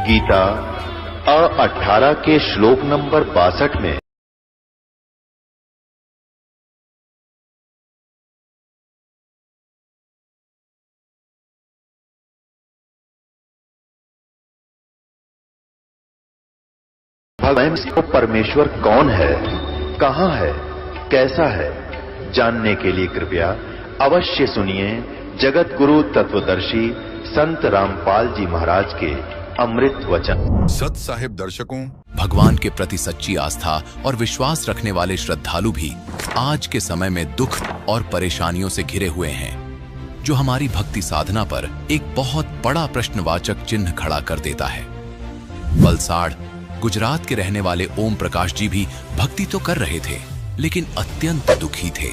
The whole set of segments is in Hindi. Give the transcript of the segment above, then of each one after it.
गीता 18 के श्लोक नंबर 62 में भगवान को परमेश्वर कौन है, कहां है, कैसा है, जानने के लिए कृपया अवश्य सुनिए जगत गुरु तत्वदर्शी संत रामपाल जी महाराज के अमृत वचन। सत साहिब दर्शकों, भगवान के प्रति सच्ची आस्था और विश्वास रखने वाले श्रद्धालु भी आज के समय में दुख और परेशानियों से घिरे हुए हैं, जो हमारी भक्ति साधना पर एक बहुत बड़ा प्रश्नवाचक चिन्ह खड़ा कर देता है। वलसाड़ गुजरात के रहने वाले ओम प्रकाश जी भी भक्ति तो कर रहे थे, लेकिन अत्यंत दुखी थे।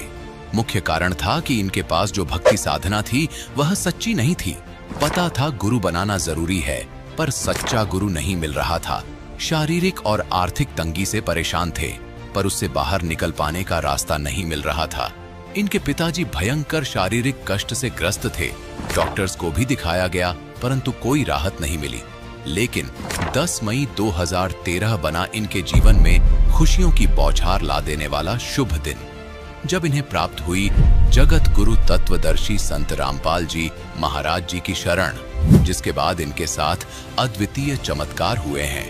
मुख्य कारण था कि इनके पास जो भक्ति साधना थी वह सच्ची नहीं थी। पता था गुरु बनाना जरूरी है, पर सच्चा गुरु नहीं मिल रहा था। शारीरिक और आर्थिक तंगी से परेशान थे, पर उससे बाहर निकल पाने का रास्ता नहीं मिल रहा था। इनके पिताजी भयंकर शारीरिक कष्ट से ग्रस्त थे। डॉक्टर्स को भी दिखाया गया, परंतु कोई राहत नहीं मिली। लेकिन 10 मई 2013 बना इनके जीवन में खुशियों की बौछार ला देने वाला शुभ दिन, जब इन्हें प्राप्त हुई जगत गुरु तत्वदर्शी संत रामपाल जी महाराज जी की शरण, जिसके बाद इनके साथ अद्वितीय चमत्कार हुए हैं।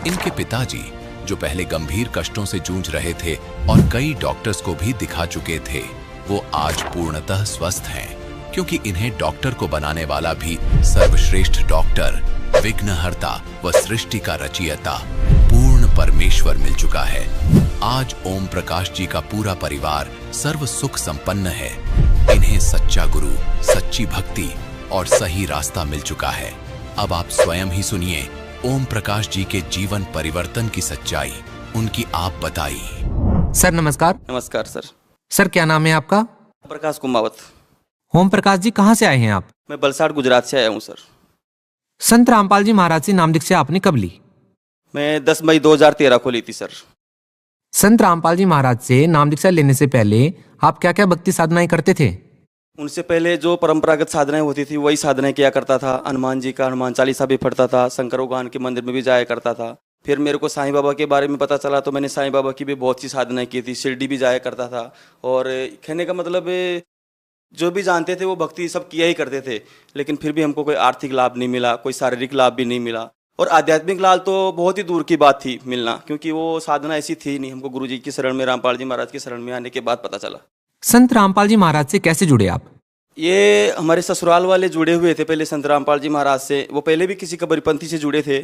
इनके पिताजी, जो पहले गंभीर कष्टों से जूझ रहे थे और कई डॉक्टर्स को भी दिखा चुके थे, वो आज पूर्णतः स्वस्थ हैं, क्योंकि इन्हें डॉक्टर को बनाने वाला भी सर्वश्रेष्ठ डॉक्टर, विघ्नहर्ता व सृष्टि का रचयिता पूर्ण परमेश्वर मिल चुका है। आज ओम प्रकाश जी का पूरा परिवार सर्व सुख संपन्न है। इन्हें सच्चा गुरु, सच्ची भक्ति और सही रास्ता मिल चुका है। अब आप स्वयं ही सुनिए ओम प्रकाश जी के जीवन परिवर्तन की सच्चाई, उनकी आप बताइए। सर नमस्कार। नमस्कार सर। सर क्या नाम है आपका? प्रकाश कुमावत। ओम प्रकाश जी कहाँ से आए हैं आप? मैं वलसाड़ गुजरात से आया हूँ सर। संत रामपाल जी महाराज से नाम दीक्षा आपने कब ली? मैं 10 मई 2013 को ली थी सर। संत रामपाल जी महाराज से नाम दीक्षा लेने से पहले आप क्या क्या भक्ति साधनाएं करते थे? उनसे पहले जो परंपरागत साधनाएं होती थी वही साधनाएं किया करता था। हनुमान जी का हनुमान चालीसा भी पढ़ता था, शंकर भगवान के मंदिर में भी जाया करता था। फिर मेरे को साईं बाबा के बारे में पता चला तो मैंने साईं बाबा की भी बहुत सी साधनाएं की थी। शिरडी भी जाया करता था। और कहने का मतलब जो भी जानते थे वो भक्ति सब किया ही करते थे, लेकिन फिर भी हमको कोई आर्थिक लाभ नहीं मिला, कोई शारीरिक लाभ भी नहीं मिला, और आध्यात्मिक लाभ तो बहुत ही दूर की बात थी मिलना, क्योंकि वो साधना ऐसी थी नहीं। हमको गुरु जी की शरण में, रामपाल जी महाराज की शरण में आने के बाद पता चला। संत रामपाल जी महाराज से कैसे जुड़े आप? ये हमारे ससुराल वाले जुड़े हुए थे पहले संत रामपाल जी महाराज से। वो पहले भी किसी कबीरपंथी से जुड़े थे,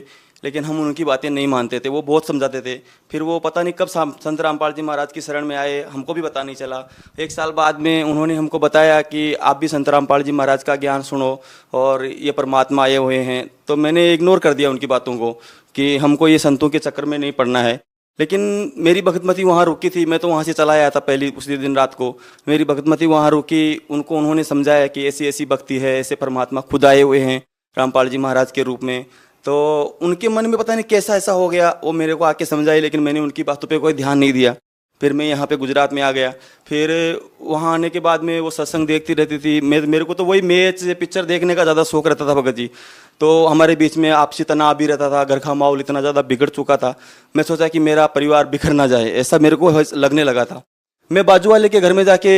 लेकिन हम उनकी बातें नहीं मानते थे। वो बहुत समझाते थे। फिर वो पता नहीं कब संत रामपाल जी महाराज की शरण में आए, हमको भी पता नहीं चला। 1 साल बाद में उन्होंने हमको बताया कि आप भी संत रामपाल जी महाराज का ज्ञान सुनो और ये परमात्मा आए हुए हैं। तो मैंने इग्नोर कर दिया उनकी बातों को कि हमको ये संतों के चक्कर में नहीं पड़ना है। लेकिन मेरी भगतमती वहाँ रुकी थी। मैं तो वहाँ से चला आया था पहली उसी दिन रात को। मेरी भगतमती वहाँ रुकी। उनको उन्होंने समझाया कि ऐसी ऐसी भक्ति है, ऐसे परमात्मा खुद आए हुए हैं रामपाल जी महाराज के रूप में। तो उनके मन में पता नहीं कैसा ऐसा हो गया, वो मेरे को आके समझाई, लेकिन मैंने उनकी बातों पे कोई ध्यान नहीं दिया। फिर मैं यहाँ पे गुजरात में आ गया। फिर वहाँ आने के बाद में वो सत्संग देखती रहती थी। मेरे को तो वही मैच पिक्चर देखने का ज़्यादा शौक रहता था भगत जी। तो हमारे बीच में आपसी तनाव भी रहता था। घर का माहौल इतना ज़्यादा बिगड़ चुका था। मैं सोचा कि मेरा परिवार बिखर ना जाए, ऐसा मेरे को लगने लगा था। मैं बाजू वाले के घर में जाके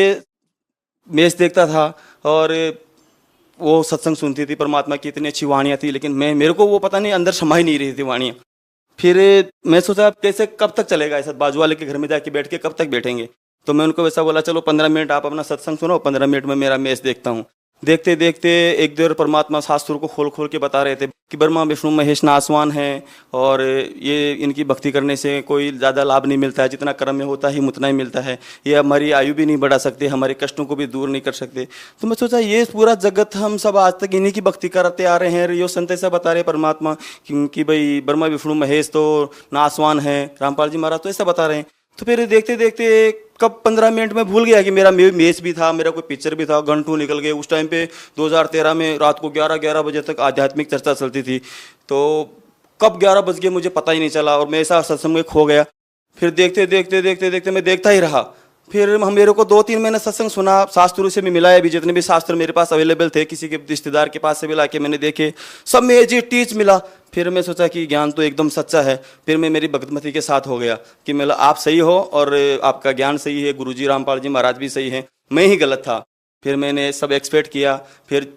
मैच देखता था और वो सत्संग सुनती थी। परमात्मा की इतनी अच्छी वाणियाँ थी, लेकिन मेरे को वो पता नहीं अंदर समा ही नहीं रही थी वाणियाँ। फिर मैं सोचा कैसे कब तक चलेगा ऐसा, बाजू वाले के घर में जाके बैठ के कब तक बैठेंगे। तो मैं उनको वैसा बोला, चलो 15 मिनट आप अपना सत्संग सुनो, 15 मिनट में मेरा मैच देखता हूँ। देखते देखते एक देर परमात्मा शास्त्रों को खोल खोल के बता रहे थे कि ब्रह्मा विष्णु महेश नासवान हैं और ये इनकी भक्ति करने से कोई ज़्यादा लाभ नहीं मिलता है। जितना कर्म में होता है उतना ही मिलता है। ये हमारी आयु भी नहीं बढ़ा सकते, हमारे कष्टों को भी दूर नहीं कर सकते। तो मैं सोचा ये पूरा जगत हम सब आज तक इन्हीं की भक्ति करते आ रहे हैं। यो संत ऐसा बता रहे परमात्मा कि भाई ब्रह्मा विष्णु महेश तो नासवान है, रामपाल जी महाराज तो ऐसा बता रहे हैं। तो फिर देखते देखते कब 15 मिनट में भूल गया कि मेरा मैच भी था, मेरा कोई पिक्चर भी था। घंटों निकल गए। उस टाइम पे 2013 में रात को 11 बजे तक आध्यात्मिक चर्चा चलती थी। तो कब 11 बज गए मुझे पता ही नहीं चला और मैं ऐसा सत्संग में खो गया। फिर देखते देखते देखते देखते मैं देखता ही रहा। फिर मेरे को 2-3 महीने सत्संग सुना, शास्त्रों से भी मिलाया भी, जितने भी शास्त्र मेरे पास अवेलेबल थे किसी के रिश्तेदार के पास से भी लाके मैंने देखे, सब में एज टीच मिला। फिर मैं सोचा कि ज्ञान तो एकदम सच्चा है। फिर मैं मेरी भगतमती के साथ हो गया कि मतलब आप सही हो और आपका ज्ञान सही है, गुरुजी रामपाल जी महाराज भी सही हैं, मैं ही गलत था। फिर मैंने सब एक्सपेक्ट किया। फिर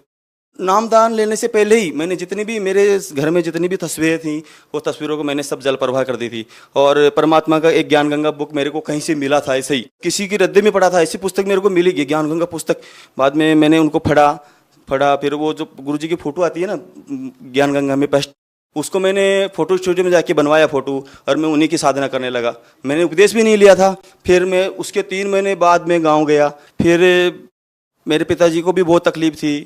नामदान लेने से पहले ही मैंने जितनी भी मेरे घर में जितनी भी तस्वीरें थी वो तस्वीरों को मैंने सब जल प्रवाह कर दी थी। और परमात्मा का एक ज्ञान गंगा बुक मेरे को कहीं से मिला था, ऐसे ही किसी की रद्दी में पढ़ा था, ऐसी पुस्तक मेरे को मिली ज्ञान गंगा पुस्तक। बाद में मैंने उनको पढ़ा। फिर वो जो गुरुजी की फोटो आती है ना ज्ञान गंगा में पेस्ट, उसको मैंने फोटो स्टूडियो में जाके बनवाया फोटो, और मैं उन्हीं की साधना करने लगा। मैंने उपदेश भी नहीं लिया था। फिर मैं उसके 3 महीने बाद में गाँव गया। फिर मेरे पिताजी को भी बहुत तकलीफ थी,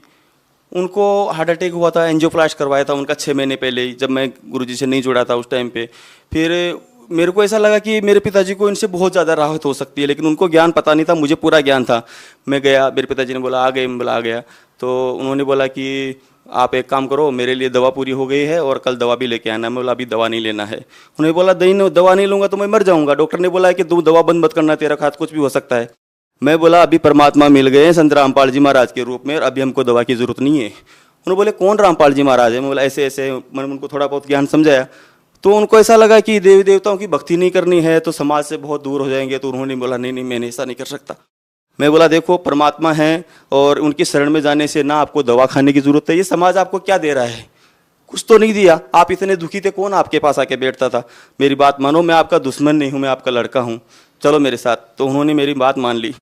उनको हार्ट अटैक हुआ था, एंजियोप्लास्ट करवाया था उनका 6 महीने पहले ही, जब मैं गुरुजी से नहीं जुड़ा था उस टाइम पे। फिर मेरे को ऐसा लगा कि मेरे पिताजी को इनसे बहुत ज़्यादा राहत हो सकती है, लेकिन उनको ज्ञान पता नहीं था, मुझे पूरा ज्ञान था। मैं गया, मेरे पिताजी ने बोला आ गए, मैं बोला आ गया। तो उन्होंने बोला कि आप एक काम करो, मेरे लिए दवा पूरी हो गई है और कल दवा भी लेके आना। मैं बोला अभी दवा नहीं लेना है। उन्होंने बोला दवा नहीं लूँगा तो मैं मर जाऊँगा, डॉक्टर ने बोला है कि तू दवा बंद मत करना, तेरा खात कुछ भी हो सकता है। मैं बोला अभी परमात्मा मिल गए हैं संत रामपाल जी महाराज के रूप में, और अभी हमको दवा की ज़रूरत नहीं है। उन्होंने बोले कौन रामपाल जी महाराज है? मैं बोला ऐसे ऐसे। मैंने उनको थोड़ा बहुत ज्ञान समझाया। तो उनको ऐसा लगा कि देवी देवताओं की भक्ति नहीं करनी है तो समाज से बहुत दूर हो जाएंगे। तो उन्होंने बोला नहीं मैंने ऐसा नहीं कर सकता। मैं बोला देखो परमात्मा है और उनकी शरण में जाने से ना आपको दवा खाने की जरूरत है, ये समाज आपको क्या दे रहा है? कुछ तो नहीं दिया। आप इतने दुखी थे, कौन आपके पास आके बैठता था? मेरी बात मानो, मैं आपका दुश्मन नहीं हूँ, मैं आपका लड़का हूँ, चलो मेरे साथ। तो उन्होंने मेरी बात मान ली।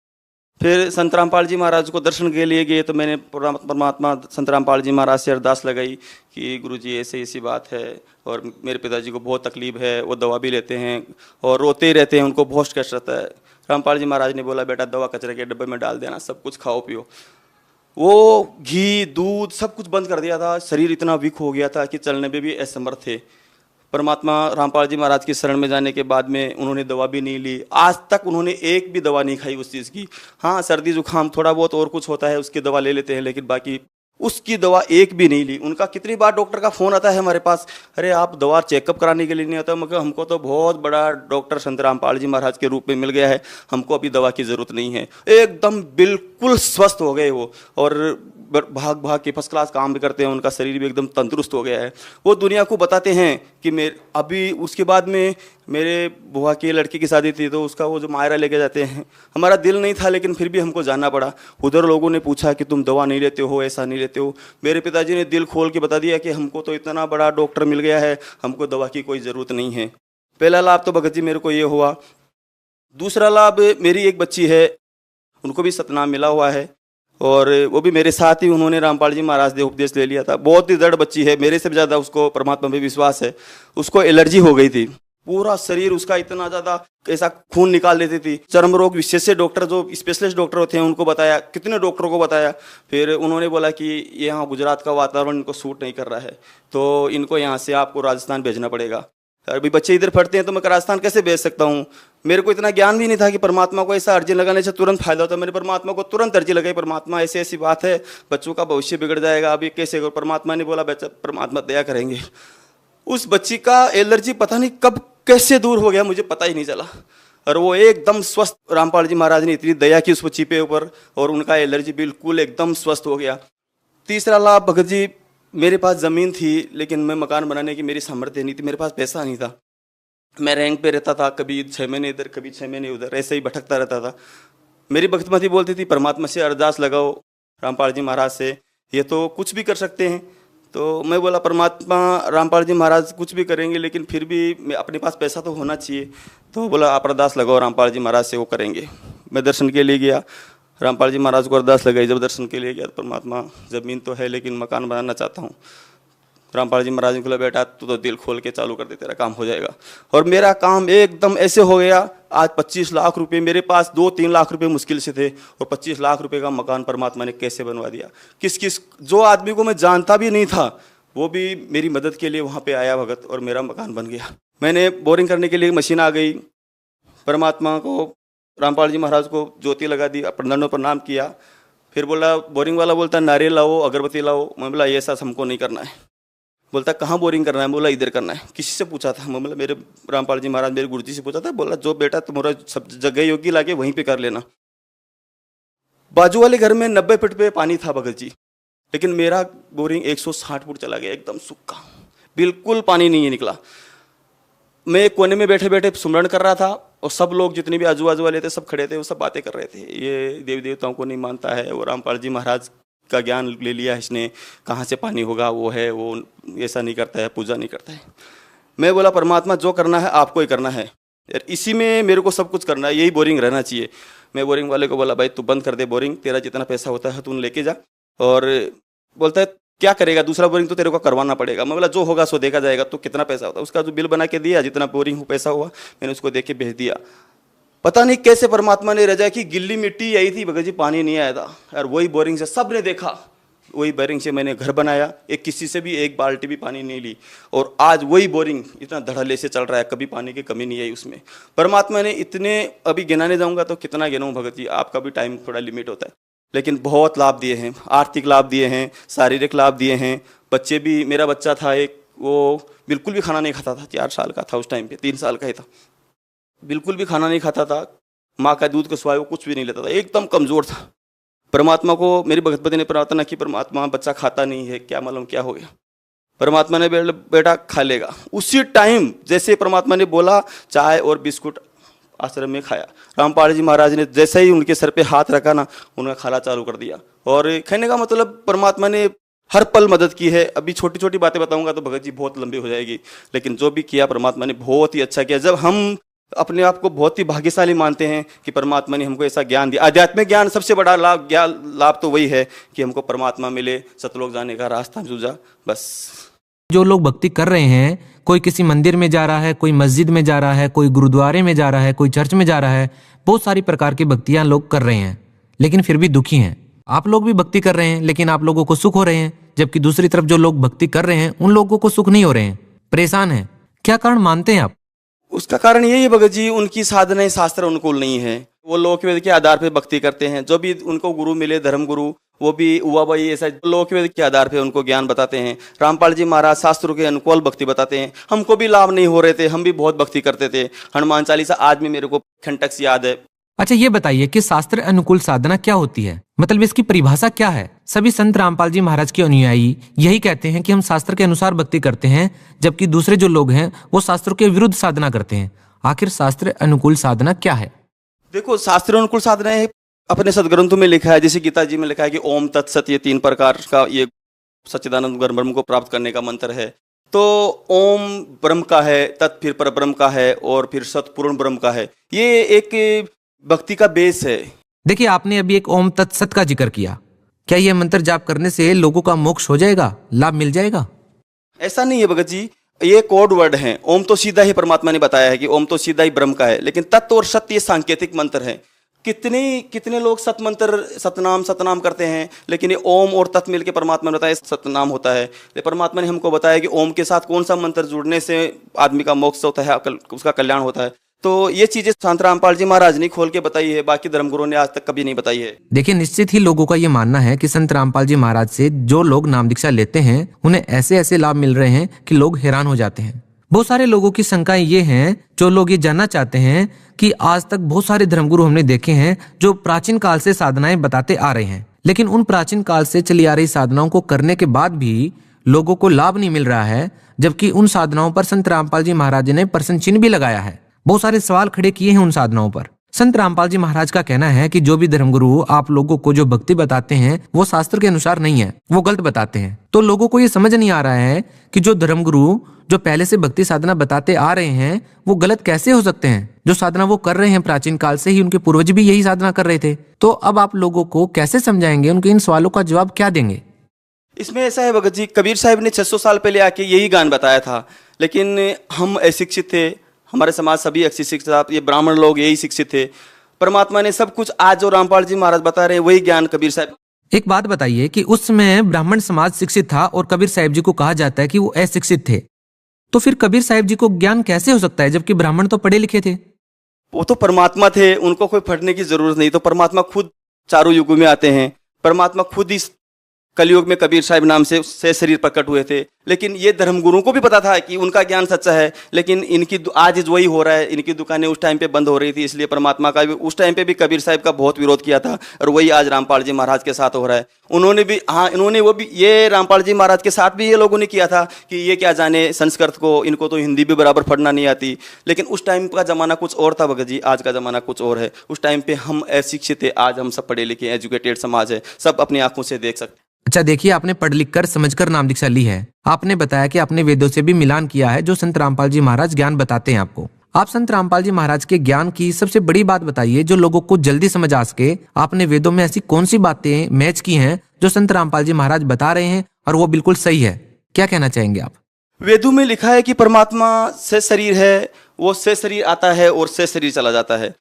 फिर संत रामपाल जी महाराज को दर्शन के लिए गए। तो मैंने परमात्मा संत रामपाल जी महाराज से अरदास लगाई कि गुरुजी ऐसे ऐसी बात है और मेरे पिताजी को बहुत तकलीफ है, वो दवा भी लेते हैं और रोते ही रहते हैं, उनको बहुत कष्ट रहता है। रामपाल जी महाराज ने बोला बेटा दवा कचरे के डब्बे में डाल देना, सब कुछ खाओ पियो। वो घी दूध सब कुछ बंद कर दिया था। शरीर इतना वीक हो गया था कि चलने में भी असमर्थ थे। परमात्मा रामपाल जी महाराज की शरण में जाने के बाद में उन्होंने दवा भी नहीं ली। आज तक उन्होंने एक भी दवा नहीं खाई उस चीज़ की। हाँ, सर्दी जुकाम थोड़ा बहुत और कुछ होता है उसकी दवा ले लेते हैं, लेकिन बाकी उसकी दवा एक भी नहीं ली। उनका कितनी बार डॉक्टर का फ़ोन आता है हमारे पास, अरे आप दवा चेकअप कराने के लिए नहीं आता? मगर हमको तो बहुत बड़ा डॉक्टर संत रामपाल जी महाराज के रूप में मिल गया है, हमको अभी दवा की ज़रूरत नहीं है। एकदम बिल्कुल स्वस्थ हो गए वो, और भाग भाग के फर्स्ट क्लास काम भी करते हैं, उनका शरीर भी एकदम तंदुरुस्त हो गया है। वो दुनिया को बताते हैं कि अभी उसके बाद में मेरे बुआ की लड़की की शादी थी, तो उसका वो जो मायरा लेके जाते हैं, हमारा दिल नहीं था लेकिन फिर भी हमको जाना पड़ा। उधर लोगों ने पूछा कि तुम दवा नहीं लेते हो, ऐसा नहीं लेते हो। मेरे पिताजी ने दिल खोल के बता दिया कि हमको तो इतना बड़ा डॉक्टर मिल गया है, हमको दवा की कोई ज़रूरत नहीं है। पहला लाभ तो भगत जी मेरे को ये हुआ। दूसरा लाभ, मेरी एक बच्ची है, उनको भी सतनाम मिला हुआ है और वो भी मेरे साथ ही उन्होंने रामपाल जी महाराज से उपदेश ले लिया था। बहुत ही दृढ़ बच्ची है, मेरे से ज़्यादा उसको परमात्मा में विश्वास है। उसको एलर्जी हो गई थी, पूरा शरीर उसका इतना ज़्यादा ऐसा खून निकाल देती थी। चर्म रोग विशेषज्ञ डॉक्टर जो स्पेशलिस्ट डॉक्टर होते हैं उनको बताया, कितने डॉक्टरों को बताया। फिर उन्होंने बोला कि यहाँ गुजरात का वातावरण इनको सूट नहीं कर रहा है, तो इनको यहाँ से आपको राजस्थान भेजना पड़ेगा। अभी बच्चे इधर पढ़ते हैं तो मैं राजस्थान कैसे भेज सकता हूँ? मेरे को इतना ज्ञान भी नहीं था कि परमात्मा को ऐसा अर्जी लगाने से तुरंत फायदा होता है। मैंने परमात्मा को तुरंत अर्जी लगाई, परमात्मा ऐसी ऐसी बात है, बच्चों का भविष्य बिगड़ जाएगा, अभी कैसे करो? परमात्मा ने बोला बच्चा परमात्मा दया करेंगे। उस बच्ची का एलर्जी पता नहीं कब कैसे दूर हो गया, मुझे पता ही नहीं चला, और वो एकदम स्वस्थ। रामपाल जी महाराज ने इतनी दया की उस बच्ची पे ऊपर, और उनका एलर्जी बिल्कुल एकदम स्वस्थ हो गया। तीसरा लाभ, भगत जी मेरे पास ज़मीन थी लेकिन मैं मकान बनाने की मेरी सामर्थ्य नहीं थी, मेरे पास पैसा नहीं था। मैं रैंक पे रहता था, कभी 6 महीने इधर कभी 6 महीने उधर, ऐसे ही भटकता रहता था। मेरी भक्तमती बोलती थी परमात्मा से अरदास लगाओ, रामपाल जी महाराज से, ये तो कुछ भी कर सकते हैं। तो मैं बोला परमात्मा रामपाल जी महाराज कुछ भी करेंगे लेकिन फिर भी अपने पास पैसा तो होना चाहिए। तो बोला आप अरदास लगाओ रामपाल जी महाराज से, वो करेंगे। मैं दर्शन के लिए गया, रामपाल जी महाराज को अरदास लगाई। जब दर्शन के लिए गया तो परमात्मा ज़मीन तो है लेकिन मकान बनाना चाहता हूँ। रामपाल जी महाराज ने बोला बेटा तू तो दिल खोल के चालू कर दे, तेरा काम हो जाएगा। और मेरा काम एकदम ऐसे हो गया। आज 25 लाख रुपए मेरे पास, 2-3 लाख रुपए मुश्किल से थे, और 25 लाख रुपए का मकान परमात्मा ने कैसे बनवा दिया। किस जो आदमी को मैं जानता भी नहीं था वो भी मेरी मदद के लिए वहाँ पे आया भगत, और मेरा मकान बन गया। मैंने बोरिंग करने के लिए मशीन आ गई। परमात्मा को, रामपाल जी महाराज को ज्योति लगा दी, प्रणाम प्रणाम किया। फिर बोला, बोरिंग वाला बोलता नारियल लाओ, अगरबत्ती लाओ। मैं बोला ये सब हमको नहीं करना है। बोलता कहाँ बोरिंग करना है? बोला इधर करना है। किसी से पूछा था? मैं बोला मेरे रामपाल जी महाराज मेरे गुरुजी से पूछा था। बोला जो बेटा तुम्हारा सब जगह योगी लाके वहीं पे कर लेना। बाजू वाले घर में 90 फीट पे पानी था भगत जी, लेकिन मेरा बोरिंग 160 फुट चला गया, एकदम सूखा, बिल्कुल पानी नहीं निकला। मैं एक कोने में बैठे बैठे सुमरण कर रहा था और सब लोग जितने भी आजू बाजू वाले थे सब खड़े थे, वो सब बातें कर रहे थे, ये देवी देवताओं को नहीं मानता है, वो रामपाल जी महाराज का ज्ञान ले लिया है इसने, कहाँ से पानी होगा, वो है वो ऐसा नहीं करता है, पूजा नहीं करता है। मैं बोला परमात्मा जो करना है आपको ही करना है यार, इसी में मेरे को सब कुछ करना है, यही बोरिंग रहना चाहिए। मैं बोरिंग वाले को बोला भाई तू बंद कर दे बोरिंग, तेरा जितना पैसा होता है तू लेके जा। और बोलता है क्या करेगा, दूसरा बोरिंग तो तेरे को करवाना पड़ेगा। मैं बोला जो होगा सो देखा जाएगा, तो कितना पैसा होता है। उसका जो बिल बना के दिया, जितना बोरिंग पैसा हुआ मैंने उसको देख के भेज दिया। पता नहीं कैसे परमात्मा ने रजा की गिल्ली मिट्टी आई थी भगत जी, पानी नहीं आया था और वही बोरिंग से सब ने देखा, वही बोरिंग से मैंने घर बनाया, एक किसी से भी एक बाल्टी भी पानी नहीं ली और आज वही बोरिंग इतना धड़ल्ले से चल रहा है, कभी पानी की कमी नहीं आई उसमें। परमात्मा ने इतने, अभी गिनाने जाऊंगा तो कितना गिनाऊं भगत जी, आपका भी टाइम थोड़ा लिमिट होता है, लेकिन बहुत लाभ दिए हैं, आर्थिक लाभ दिए हैं, शारीरिक लाभ दिए हैं। बच्चे भी, मेरा बच्चा था एक, वो बिल्कुल भी खाना नहीं खाता था, 4 साल का था उस टाइम पे, 3 साल का ही था, बिल्कुल भी खाना नहीं खाता था, माँ का दूध के सिवाय वो कुछ भी नहीं लेता था, एकदम कमज़ोर था। परमात्मा को मेरी भगतपति ने प्रार्थना की, परमात्मा बच्चा खाता नहीं है, क्या मालूम क्या हो गया। परमात्मा ने बेटा खा लेगा, उसी टाइम जैसे परमात्मा ने बोला चाय और बिस्कुट आश्रम में खाया। रामपाल जी महाराज ने जैसे ही उनके सर पे हाथ रखा ना, उन्होंने खाना चालू कर दिया। और कहने का मतलब परमात्मा ने हर पल मदद की है। अभी छोटी छोटी बातें बताऊंगा तो भगत जी बहुत लंबी हो जाएगी, लेकिन जो भी किया परमात्मा ने बहुत ही अच्छा किया। जब हम अपने आप को बहुत ही भाग्यशाली मानते हैं कि परमात्मा ने हमको ऐसा ज्ञान दिया, आध्यात्मिक ज्ञान सबसे बड़ा लाभ तो वही है कि हमको परमात्मा मिले, सतलोक जाने का रास्ता सूझा, बस। जो लोग भक्ति कर रहे हैं, कोई किसी मंदिर में जा रहा है, कोई मस्जिद में जा रहा है, कोई गुरुद्वारे में जा रहा है, कोई चर्च में जा रहा है, बहुत सारी प्रकार की भक्तियां लोग कर रहे हैं, लेकिन फिर भी दुखी हैं। आप लोग भी भक्ति कर रहे हैं, लेकिन आप लोगों को सुख हो रहे हैं, जबकि दूसरी तरफ जो लोग भक्ति कर रहे हैं उन लोगों को सुख नहीं हो रहे हैं, परेशान हैं। क्या कारण मानते हैं आप? उसका कारण यही है भगत जी, उनकी साधनाएं शास्त्र अनुकूल नहीं है। वो लोक वेद के आधार पर भक्ति करते हैं, जो भी उनको गुरु मिले, धर्म गुरु, वो भी हुआ भाई ऐसा लोक वेद के आधार पे उनको ज्ञान बताते हैं। रामपाल जी महाराज शास्त्रों के अनुकूल भक्ति बताते हैं। हमको भी लाभ नहीं हो रहे थे, हम भी बहुत भक्ति करते थे। हनुमान चालीसा आज भी मेरे को खंडक से याद है। अच्छा, ये बताइए कि शास्त्र अनुकूल साधना क्या होती है, मतलब इसकी परिभाषा क्या है? सभी संत रामपाल जी महाराज के अनुयायी यही कहते हैं कि हम शास्त्र के अनुसार भक्ति करते हैं, जबकि दूसरे जो लोग हैं वो शास्त्रों के विरुद्ध साधना करते हैं। आखिर शास्त्र अनुकूल साधना क्या है? देखो, शास्त्र अनुकूल साधना है, अपने सदग्रंथों में लिखा है, जैसे गीता जी में लिखा है कि ओम तत्सत, ये 3 प्रकार का ये सच्चिदानंद ब्रह्म को प्राप्त करने का मंत्र है। तो ओम ब्रह्म का है, तत् फिर पर ब्रह्म का है, और फिर सत पूर्ण ब्रह्म का है। ये एक भक्ति का बेस है। देखिए, आपने अभी एक ओम तत्सत का जिक्र किया, क्या यह मंत्र जाप करने से लोगों का मोक्ष हो जाएगा, लाभ मिल जाएगा? ऐसा नहीं है भगत जी, ये कोड वर्ड है। ओम तो सीधा ही परमात्मा ने बताया है कि ओम तो सीधा ही ब्रह्म का है, लेकिन तत्व और सत्य ये सांकेतिक मंत्र है। कितने लोग सत मंत्र सतनाम करते हैं, लेकिन ये ओम और तत् मिलके परमात्मा ने बताया सतनाम होता है। परमात्मा ने हमको बताया कि ओम के साथ कौन सा मंत्र जुड़ने से आदमी का मोक्ष होता है, उसका कल्याण होता है। तो ये चीजें संत रामपाल जी महाराज ने खोल के बताई है, बाकी धर्मगुरुओं ने आज तक कभी नहीं बताई है। देखिए, निश्चित ही लोगों का ये मानना है कि संत रामपाल जी महाराज से जो लोग नाम दीक्षा लेते हैं उन्हें ऐसे ऐसे लाभ मिल रहे हैं कि लोग हैरान हो जाते हैं। बहुत सारे लोगों की शंकाएं ये हैं, जो लोग ये जानना चाहते हैं कि आज तक बहुत सारे धर्मगुरु हमने देखे हैं जो प्राचीन काल से साधनाएं बताते आ रहे हैं, लेकिन उन प्राचीन काल से चली आ रही साधनाओं को करने के बाद भी लोगों को लाभ नहीं मिल रहा है, जबकि उन साधनाओं पर संत रामपाल जी महाराज ने प्रश्न चिन्ह भी लगाया है, बहुत सारे सवाल खड़े किए हैं उन साधनाओं पर। संत रामपाल जी महाराज का कहना है कि जो भी धर्मगुरु आप लोगों को जो भक्ति बताते हैं वो शास्त्र के अनुसार नहीं है, वो गलत बताते हैं। तो लोगों को ये समझ नहीं आ रहा है कि जो धर्मगुरु जो पहले से भक्ति साधना बताते आ रहे हैं वो गलत कैसे हो सकते हैं। जो साधना वो कर रहे हैं प्राचीन काल से ही, उनके पूर्वज भी यही साधना कर रहे थे। तो अब आप लोगों को कैसे समझाएंगे, उनके इन सवालों का जवाब क्या देंगे? इसमें ऐसा है भगत जी, कबीर साहब ने 600 साल पहले आके यही ज्ञान बताया था, लेकिन हम अशिक्षित थे, हमारे समाज सभी अशिक्षित था, ये ब्राह्मण लोग यही शिक्षित थे। परमात्मा ने सब कुछ आज जो रामपाल जी महाराज बता रहे हैं वही ज्ञान कबीर साहब। एक बात बताइए कि उस समय ब्राह्मण समाज शिक्षित था और कबीर साहब जी को कहा जाता है कि वो अशिक्षित थे, तो फिर कबीर साहब जी को ज्ञान कैसे हो सकता है, जबकि ब्राह्मण तो पढ़े लिखे थे? वो तो परमात्मा थे, उनको कोई पढ़ने की जरूरत नहीं। तो परमात्मा खुद चारों युगों में आते हैं, परमात्मा खुद इस कलयुग में कबीर साहब नाम से शरीर प्रकट हुए थे। लेकिन ये धर्मगुरुओं को भी पता था कि उनका ज्ञान सच्चा है, लेकिन इनकी आज वही हो रहा है। इनकी दुकानें उस टाइम पे बंद हो रही थी, इसलिए परमात्मा का भी उस टाइम पे भी कबीर साहब का बहुत विरोध किया था, और वही आज रामपाल जी महाराज के साथ हो रहा है। उन्होंने भी इन्होंने वो भी ये रामपाल जी महाराज के साथ भी ये लोगों ने किया था कि ये क्या जाने संस्कृत को, इनको तो हिंदी भी बराबर पढ़ना नहीं आती। लेकिन उस टाइम का जमाना कुछ और था भगत जी, आज का जमाना कुछ और है। उस टाइम पे हम अशिक्षित थे, आज हम सब पढ़े लिखे एजुकेटेड समाज है, सब अपनी आंखों से देख सकते। अच्छा देखिए, आपने पढ़ लिख कर समझकर नाम दीक्षा ली है। आपने बताया कि आपने वेदों से भी मिलान किया है, जो संत रामपाल जी महाराज ज्ञान बताते हैं आपको। आप संत रामपाल जी महाराज के ज्ञान की सबसे बड़ी बात बताइए जो लोगों को जल्दी समझ आ सके। आपने वेदों में ऐसी कौन सी बातें मैच की हैं जो संत रामपाल जी महाराज बता रहे हैं और वो बिल्कुल सही है? क्या कहना चाहेंगे आप? वेदों में लिखा है कि परमात्मा से शरीर है, वो से शरीर आता है और से शरीर चला जाता है।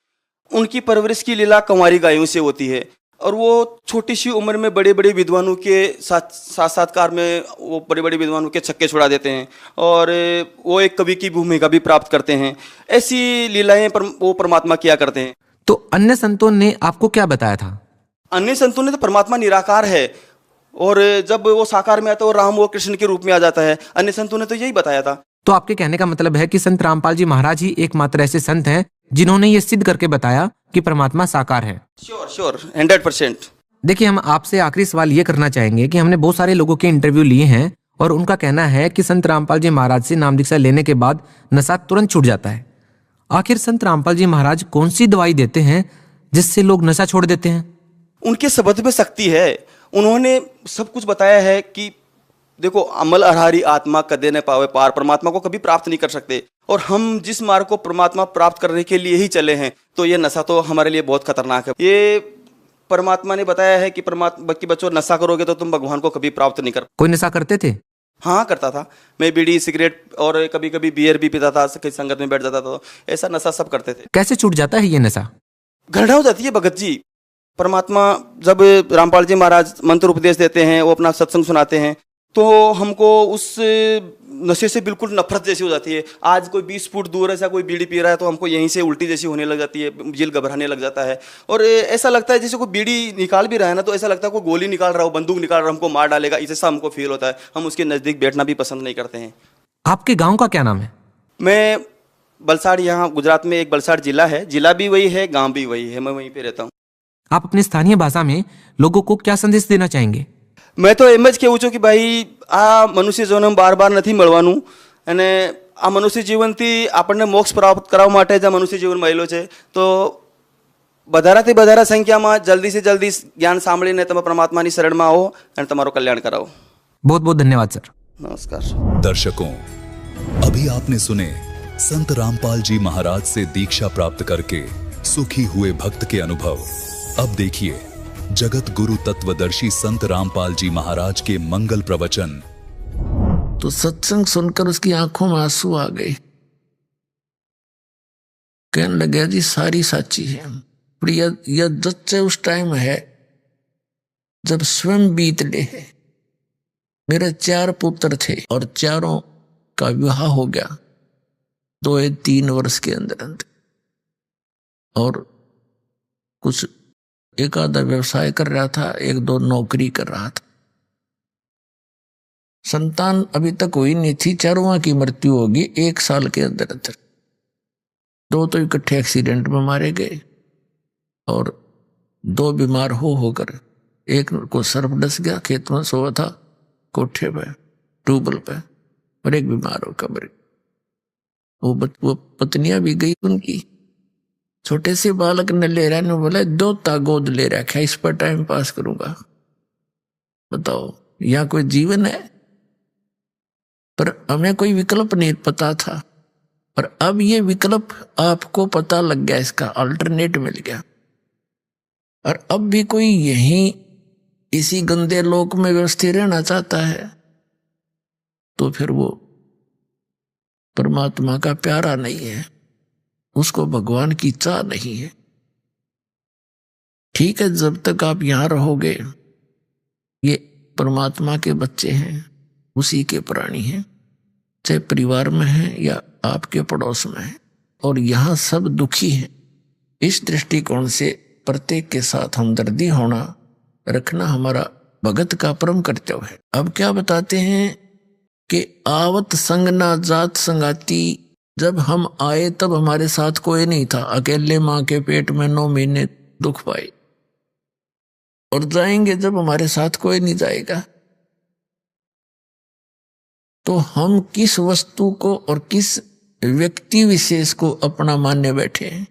उनकी परवरिश की लीला कंवारी गायों से होती है, और वो छोटी सी उम्र में बड़े बड़े विद्वानों के साक्षात्कार में वो बड़े बड़े विद्वानों के छक्के छुड़ा देते हैं, और वो एक कवि की भूमिका भी प्राप्त करते हैं। ऐसी लीलाएं वो परमात्मा किया करते हैं। तो अन्य संतों ने आपको क्या बताया था? अन्य संतों ने तो परमात्मा निराकार है, और जब वो साकार में आता है वो राम और कृष्ण के रूप में आ जाता है। अन्य संतों ने तो यही बताया था। तो आपके कहने का मतलब है कि संत रामपाल जी महाराज ही एकमात्र ऐसे संत हैं जिन्होंने ये सिद्ध करके बताया कि परमात्मा साकार है। श्योर 100%। देखिए, हम आपसे आखिरी सवाल ये करना चाहेंगे कि हमने बहुत सारे लोगों के इंटरव्यू लिए हैं और उनका कहना है कि संत रामपाल जी महाराज से नाम दीक्षा लेने के बाद नशा तुरंत छूट जाता है। आखिर संत रामपाल जी महाराज कौन सी दवाई देते हैं जिससे लोग नशा छोड़ देते हैं? उनके शब्द में शक्ति है। उन्होंने सब कुछ बताया है कि देखो, अमल अरहारी आत्मा कदे न पावे पार, परमात्मा को कभी प्राप्त नहीं कर सकते, और हम जिस मार्ग को परमात्मा प्राप्त करने के लिए ही चले हैं, तो ये नशा तो हमारे लिए बहुत खतरनाक है। ये परमात्मा ने बताया है कि बच्चों नशा करोगे तो तुम भगवान को कभी प्राप्त नहीं कर। कोई नशा करते थे? हाँ, करता था। मैं बीड़ी सिगरेट और कभी कभी बियर भी पीता था, संगत में बैठ जाता था, ऐसा नशा सब करते थे। कैसे छूट जाता है ये नशा? घृणा हो जाती है भगत जी। परमात्मा जब रामपाल जी महाराज मंत्र उपदेश देते हैं, वो अपना सत्संग सुनाते हैं, तो हमको उस नशे से बिल्कुल नफरत जैसी हो जाती है। आज कोई 20 फुट दूर ऐसा कोई बीड़ी पी रहा है तो हमको यहीं से उल्टी जैसी होने लग जाती है, दिल घबराने लग जाता है, और ऐसा लगता है जैसे कोई बीड़ी निकाल भी रहा है ना, तो ऐसा लगता है कोई गोली निकाल रहा हो, बंदूक निकाल रहा हो, हमको मार डालेगा, ऐसा हमको फील होता है। हम उसके नज़दीक बैठना भी पसंद नहीं करते हैं। आपके गाँव का क्या नाम है? मैं बलसाड़, यहाँ गुजरात में एक बलसाड़ जिला है, जिला भी वही है, गाँव भी वही है, मैं वहीं पर रहता हूँ। आप अपनी स्थानीय भाषा में लोगों को क्या संदेश देना चाहेंगे? मैं तो एम જ કહેવું છું કે ભાઈ આ મનુષ્ય જન્મ બાર નથી મળવાનું, અને આ મનુષ્ય જીવનથી આપણને મોક્ષ પ્રાપ્ત કરવા માટે જ આ મનુષ્ય જીવન મળેલો છે, તો વધારાથી વધારે સંખ્યામાં જલ્દી से જલ્દી જ્ઞાન સાંભળીને તમે પરમાત્માની શરણમાં આવો અને તમારું કલ્યાણ કરાવો। बहुत बहुत धन्यवाद सर। नमस्कार। दर्शकों, अभी आपने सुने संत रामपाल जी महाराज से दीक्षा प्राप्त करके सुखी हुए भक्त के अनुभव। अब देखिए जगत गुरु तत्वदर्शी संत रामपाल जी महाराज के मंगल प्रवचन। तो सत्संग सुनकर उसकी आंखों में आंसू आ गए। कहने लगे जी सारी साची है, पर यह सच्चे उस टाइम है जब स्वयं बीत ले है। मेरे 4 पुत्र थे और चारों का विवाह हो गया 2-3 वर्ष के अंदर अंदर, और कुछ एक आधा व्यवसाय कर रहा था, 1-2 नौकरी कर रहा था। संतान अभी तक हुई नहीं थी, चारों की मृत्यु होगी 1 साल के अंदर अंदर। 2 तो इकट्ठे एक्सीडेंट में मारे गए, और 2 बीमार होकर, एक को सर्प डस गया, खेत में सोया था कोठे पे ट्यूबवेल पे, और एक बीमार होकर मर गई। वो पत्नियां भी गई उनकी। छोटे से बालक ने ले रहा, ने बोला 2 गोद ले रखा, इस पर टाइम पास करूंगा। बताओ, यहाँ कोई जीवन है? पर हमें कोई विकल्प नहीं पता था, पर अब ये विकल्प आपको पता लग गया, इसका अल्टरनेट मिल गया। और अब भी कोई यहीं इसी गंदे लोक में व्यवस्थित रहना चाहता है, तो फिर वो परमात्मा का प्यारा नहीं है, उसको भगवान की चाह नहीं है। ठीक है, जब तक आप यहां रहोगे, ये परमात्मा के बच्चे हैं, उसी के प्राणी हैं, चाहे परिवार में हैं या आपके पड़ोस में हैं, और यहां सब दुखी हैं। इस दृष्टिकोण से प्रत्येक के साथ हमदर्दी होना, रखना हमारा भगत का परम कर्तव्य है। अब क्या बताते हैं कि आवत संग ना जात संगाती, जब हम आए तब हमारे साथ कोई नहीं था, अकेले मां के पेट में 9 महीने दुख पाए, और जाएंगे जब हमारे साथ कोई नहीं जाएगा। तो हम किस वस्तु को और किस व्यक्ति विशेष को अपना मानने बैठे हैं,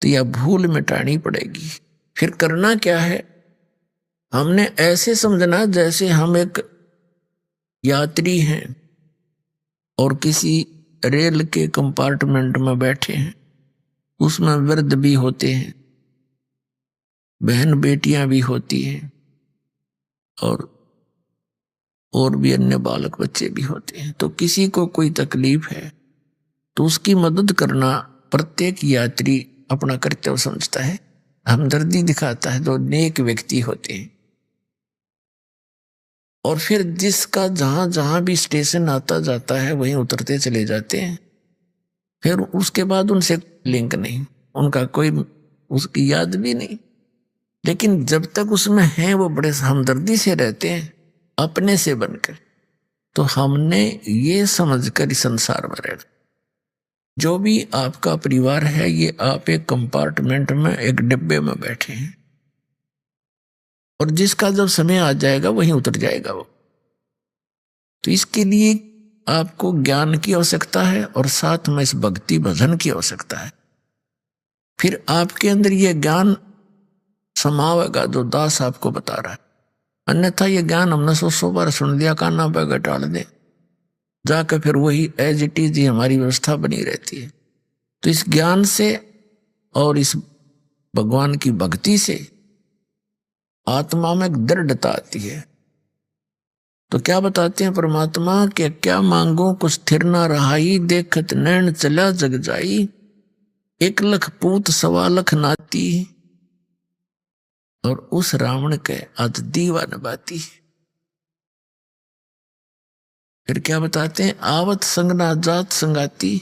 तो यह भूल मिटानी पड़ेगी। फिर करना क्या है, हमने ऐसे समझना जैसे हम एक यात्री हैं और किसी रेल के कंपार्टमेंट में बैठे हैं, उसमें वृद्ध भी होते हैं, बहन बेटियां भी होती हैं, और भी अन्य बालक बच्चे भी होते हैं। तो किसी को कोई तकलीफ है तो उसकी मदद करना प्रत्येक यात्री अपना कर्तव्य समझता है, हमदर्दी दिखाता है जो नेक व्यक्ति होते हैं। और फिर जिसका जहां जहां भी स्टेशन आता जाता है वहीं उतरते चले जाते हैं। फिर उसके बाद उनसे लिंक नहीं, उनका कोई उसकी याद भी नहीं, लेकिन जब तक उसमें है वो बड़े हमदर्दी से रहते हैं अपने से बनकर। तो हमने ये समझकर इस संसार में रहना, जो भी आपका परिवार है ये आप एक कंपार्टमेंट में एक डिब्बे में बैठे हैं, और जिसका जब समय आ जाएगा वहीं उतर जाएगा वो। तो इसके लिए आपको ज्ञान की आवश्यकता है और साथ में इस भक्ति भजन की आवश्यकता है। फिर आपके अंदर यह ज्ञान समावेगा जो दास आपको बता रहा है। अन्यथा ये ज्ञान हमने 100 बार सुन लिया, काना पे घटाड़ दे जाकर, फिर वही एज इट इज ही हमारी व्यवस्था बनी रहती है। तो इस ज्ञान से और इस भगवान की भक्ति से आत्मा में एक दृढ़ता आती है। तो क्या बताते हैं परमात्मा के, क्या मांगो कुछ स्थिर ना रहाई, देखत नैन चला जग जाई, 1 लाख पूत 1.25 लाख नाती, और उस रावण के आज दीवा नबाती। फिर क्या बताते हैं, आवत संग ना जात संगाती,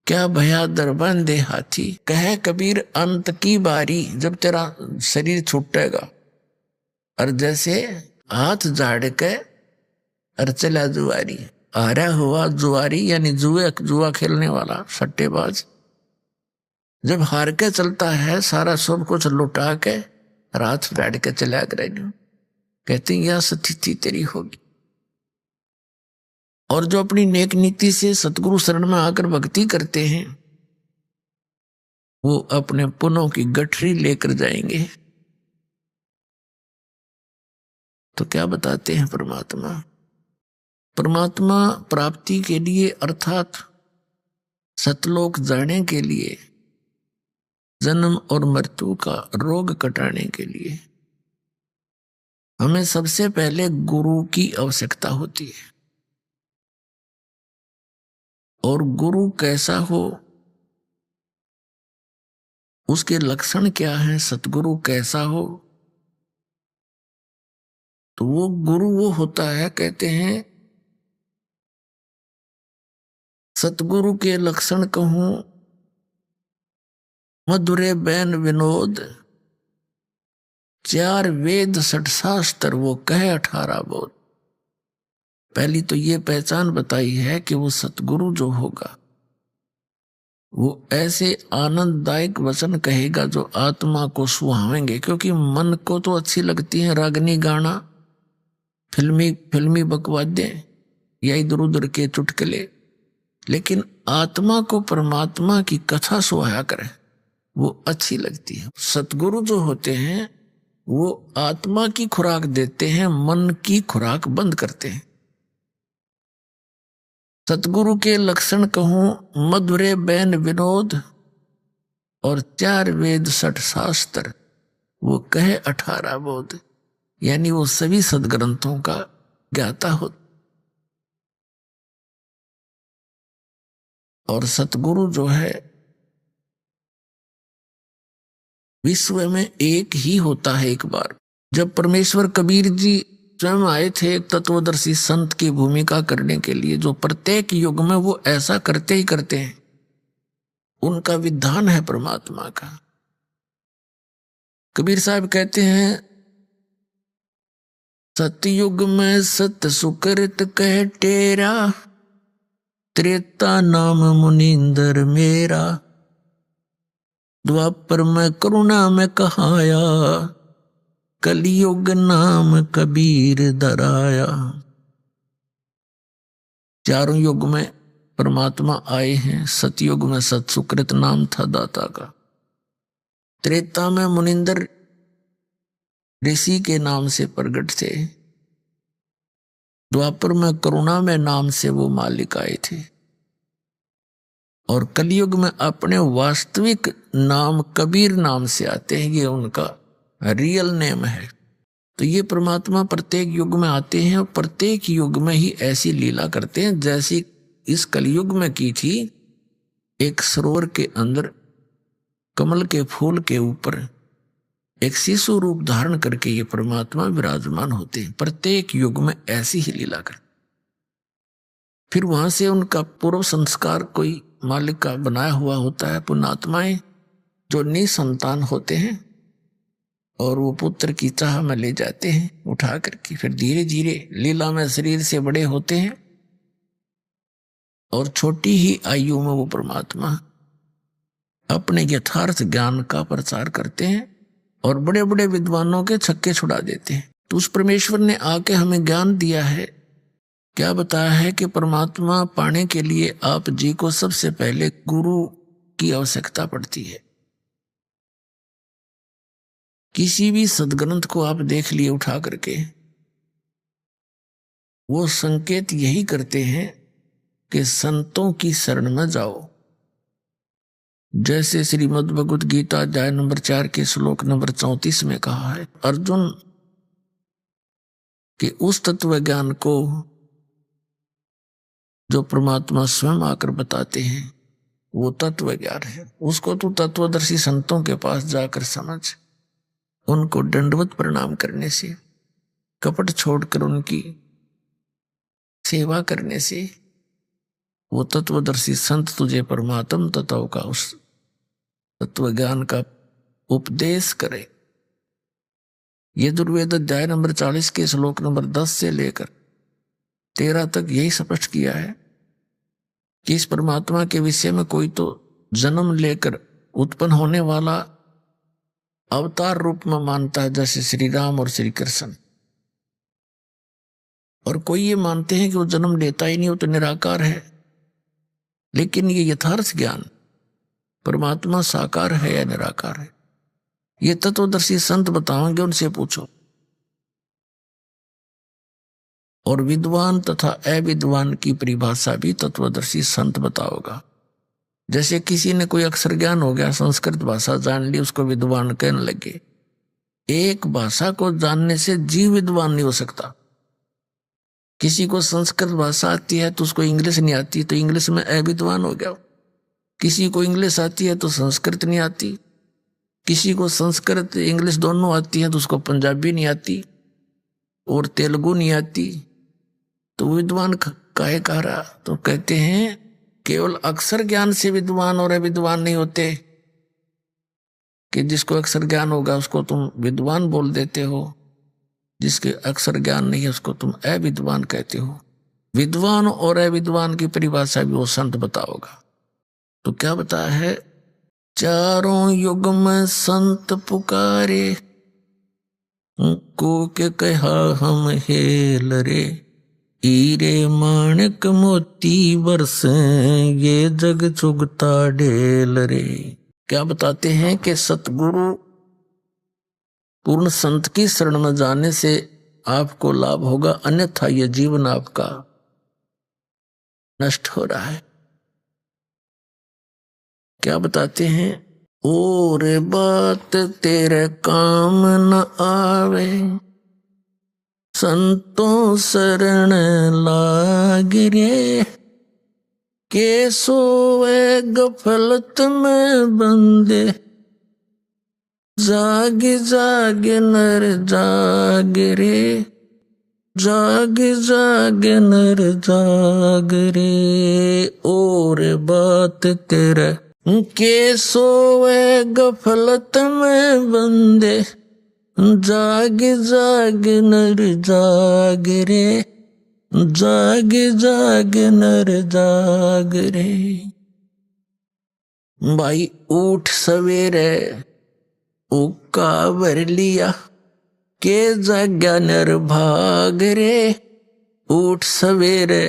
क्या भया दरबान दे हाथी, कहे कबीर अंत की बारी, जब तेरा शरीर छूटेगा और जैसे हाथ झाड़ के और चला जुआरी, हारा हुआ जुआरी यानी जुआ खेलने वाला सट्टेबाज, जब हार के चलता है सारा सब कुछ लुटा के रात बैठ के चला गए, कहते यह स्थिति तेरी होगी। और जो अपनी नेक नीति से सतगुरु शरण में आकर भक्ति करते हैं वो अपने पुनों की गठरी लेकर जाएंगे। तो क्या बताते हैं परमात्मा, परमात्मा प्राप्ति के लिए अर्थात सतलोक जाने के लिए, जन्म और मृत्यु का रोग कटाने के लिए हमें सबसे पहले गुरु की आवश्यकता होती है। और गुरु कैसा हो, उसके लक्षण क्या हैं, सतगुरु कैसा हो, तो वो गुरु वो होता है, कहते हैं सतगुरु के लक्षण कहूं, मधुरे बैन विनोद, 4 वेद 6 शास्त्र, वो कहे 18 बोध। पहली तो ये पहचान बताई है कि वो सतगुरु जो होगा वो ऐसे आनंददायक वचन कहेगा जो आत्मा को सुहावेंगे। क्योंकि मन को तो अच्छी लगती है रागनी गाना, फिल्मी बकवादे या इधर उधर के चुटकुले, लेकिन आत्मा को परमात्मा की कथा सुहाया करे वो अच्छी लगती है। सतगुरु जो होते हैं वो आत्मा की खुराक देते हैं, मन की खुराक बंद करते हैं। सतगुरु के लक्षण कहूं, मधुरे बैन विनोद, और 4 वेद 6 शास्त्र, वो कहे 18 बोध, यानी वो सभी सदग्रंथों का ज्ञाता हो। और सतगुरु जो है विश्व में एक ही होता है। एक बार जब परमेश्वर कबीर जी स्वयं आए थे एक तत्वदर्शी संत की भूमिका करने के लिए, जो प्रत्येक युग में वो ऐसा करते ही करते हैं, उनका विधान है परमात्मा का। कबीर साहब कहते हैं सतयुग में सत सुकृत कह टेरा, त्रेता नाम मुनिंदर मेरा। द्वापर में करुणा में कहाया, कलयुग नाम कबीर दराया। चारों युग में परमात्मा आए हैं। सतयुग में सत सुकृत नाम था दाता का। त्रेता में मुनिंदर ऋषि के नाम से प्रकट थे। द्वापर में करुणा में नाम से वो मालिक आए थे। और कलयुग में अपने वास्तविक नाम कबीर नाम से आते हैं। ये उनका रियल नेम है। तो ये परमात्मा प्रत्येक युग में आते हैं और प्रत्येक युग में ही ऐसी लीला करते हैं जैसी इस कलयुग में की थी। एक सरोवर के अंदर कमल के फूल के ऊपर एक शिशु रूप धारण करके ये परमात्मा विराजमान होते हैं। प्रत्येक युग में ऐसी ही लीला कर। फिर वहां से उनका पूर्व संस्कार कोई मालिक का बनाया हुआ होता है। पुण्यात्माएं जो निसंतान होते हैं और वो पुत्र की चाह में ले जाते हैं उठा करके। फिर धीरे धीरे लीला में शरीर से बड़े होते हैं और छोटी ही आयु में वो परमात्मा अपने यथार्थ ज्ञान का प्रचार करते हैं और बड़े बड़े विद्वानों के छक्के छुड़ा देते हैं। तो उस परमेश्वर ने आके हमें ज्ञान दिया है। क्या बताया है कि परमात्मा पाने के लिए आप जी को सबसे पहले गुरु की आवश्यकता पड़ती है। किसी भी सदग्रंथ को आप देख लिए उठा करके, वो संकेत यही करते हैं कि संतों की शरण में जाओ। जैसे श्रीमद् भगवद गीता अध्याय नंबर 4 के श्लोक नंबर 34 में कहा है, अर्जुन कि उस तत्व ज्ञान को जो परमात्मा स्वयं आकर बताते हैं वो तत्व ज्ञान है। उसको तू तत्वदर्शी संतों के पास जाकर समझ। उनको दंडवत प्रणाम करने से, कपट छोड़कर उनकी सेवा करने से वो तत्वदर्शी संत तुझे परमात्म तत्व का उस तत्व ज्ञान का उपदेश करे। ये दुर्वेद अध्याय नंबर 40 के श्लोक नंबर 10 से लेकर 13 तक यही स्पष्ट किया है कि इस परमात्मा के विषय में कोई तो जन्म लेकर उत्पन्न होने वाला अवतार रूप में मानता है, जैसे श्री राम और श्री कृष्ण। और कोई ये मानते हैं कि वो जन्म लेता ही नहीं, वो तो निराकार है। लेकिन ये यथार्थ ज्ञान परमात्मा साकार है या निराकार है, ये तत्वदर्शी संत बताएंगे, उनसे पूछो। और विद्वान तथा अविद्वान की परिभाषा भी तत्वदर्शी संत बताओगा। जैसे किसी ने कोई अक्षर ज्ञान हो गया, संस्कृत भाषा जान ली, उसको विद्वान कहने लगे। एक भाषा को जानने से जीव विद्वान नहीं हो सकता। किसी को संस्कृत भाषा आती है तो उसको इंग्लिश नहीं आती, तो इंग्लिश में अविद्वान हो गया। किसी को इंग्लिश आती है तो संस्कृत नहीं आती। किसी को संस्कृत इंग्लिश दोनों आती है तो उसको पंजाबी नहीं आती और तेलुगु नहीं आती, तो विद्वान काहे कह रहा? तो कहते हैं केवल अक्षर ज्ञान से विद्वान और अविद्वान नहीं होते, कि जिसको अक्षर ज्ञान होगा उसको तुम विद्वान बोल देते हो, जिसके अक्षर ज्ञान नहीं है उसको तुम अविद्वान कहते हो। विद्वान और अविद्वान की परिभाषा भी वो संत बताओगा। तो क्या बताया है? चारों युग में संत पुकारे, को के कहा हम हेल रे, हीरे माणिक मोती बरसे, ये जग चुगता ढेल रे। क्या बताते हैं कि सतगुरु पूर्ण संत की शरण में जाने से आपको लाभ होगा, अन्यथा यह जीवन आपका नष्ट हो रहा है। क्या बताते हैं? और बात तेरे काम न आवे, संतों शरण लाग रे, के सोए गफलत में बंदे, जाग जाग नर जाग रे, जाग जाग नर जाग रे। और बात तेरे के सोए गफलत में बंदे, जाग जाग नर जाग रे, जाग जाग नर जाग रे। भाई उठ सवेरे उक्का भर लिया, के जाग्या नर भाग रे। उठ सवेरे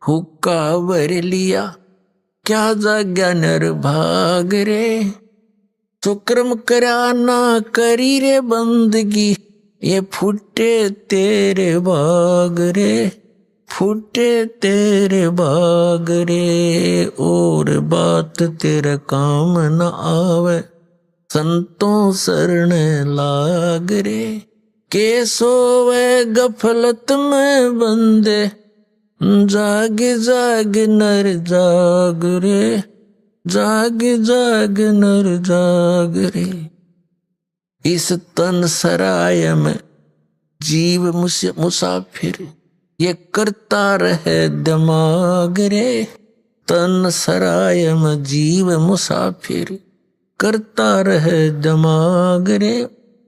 हुक्का भर लिया, क्या जाग्या नर भाग रे। सुक्रम करा ना करी रे बंदगी, ये फूटे तेरे बाग रे, फूटे तेरे बाग रे। और बात तेरे काम न आवे, संतों शरण लाग रे। के सोवे गफलत में बंदे, जाग जाग नर जाग रे, जाग जाग नर जाग रे। इस तन सराय में जीव मुसाफिर, ये करता रहे दिमाग रे। तन सराय में जीव मुसाफिर, करता रहे दिमाग रे।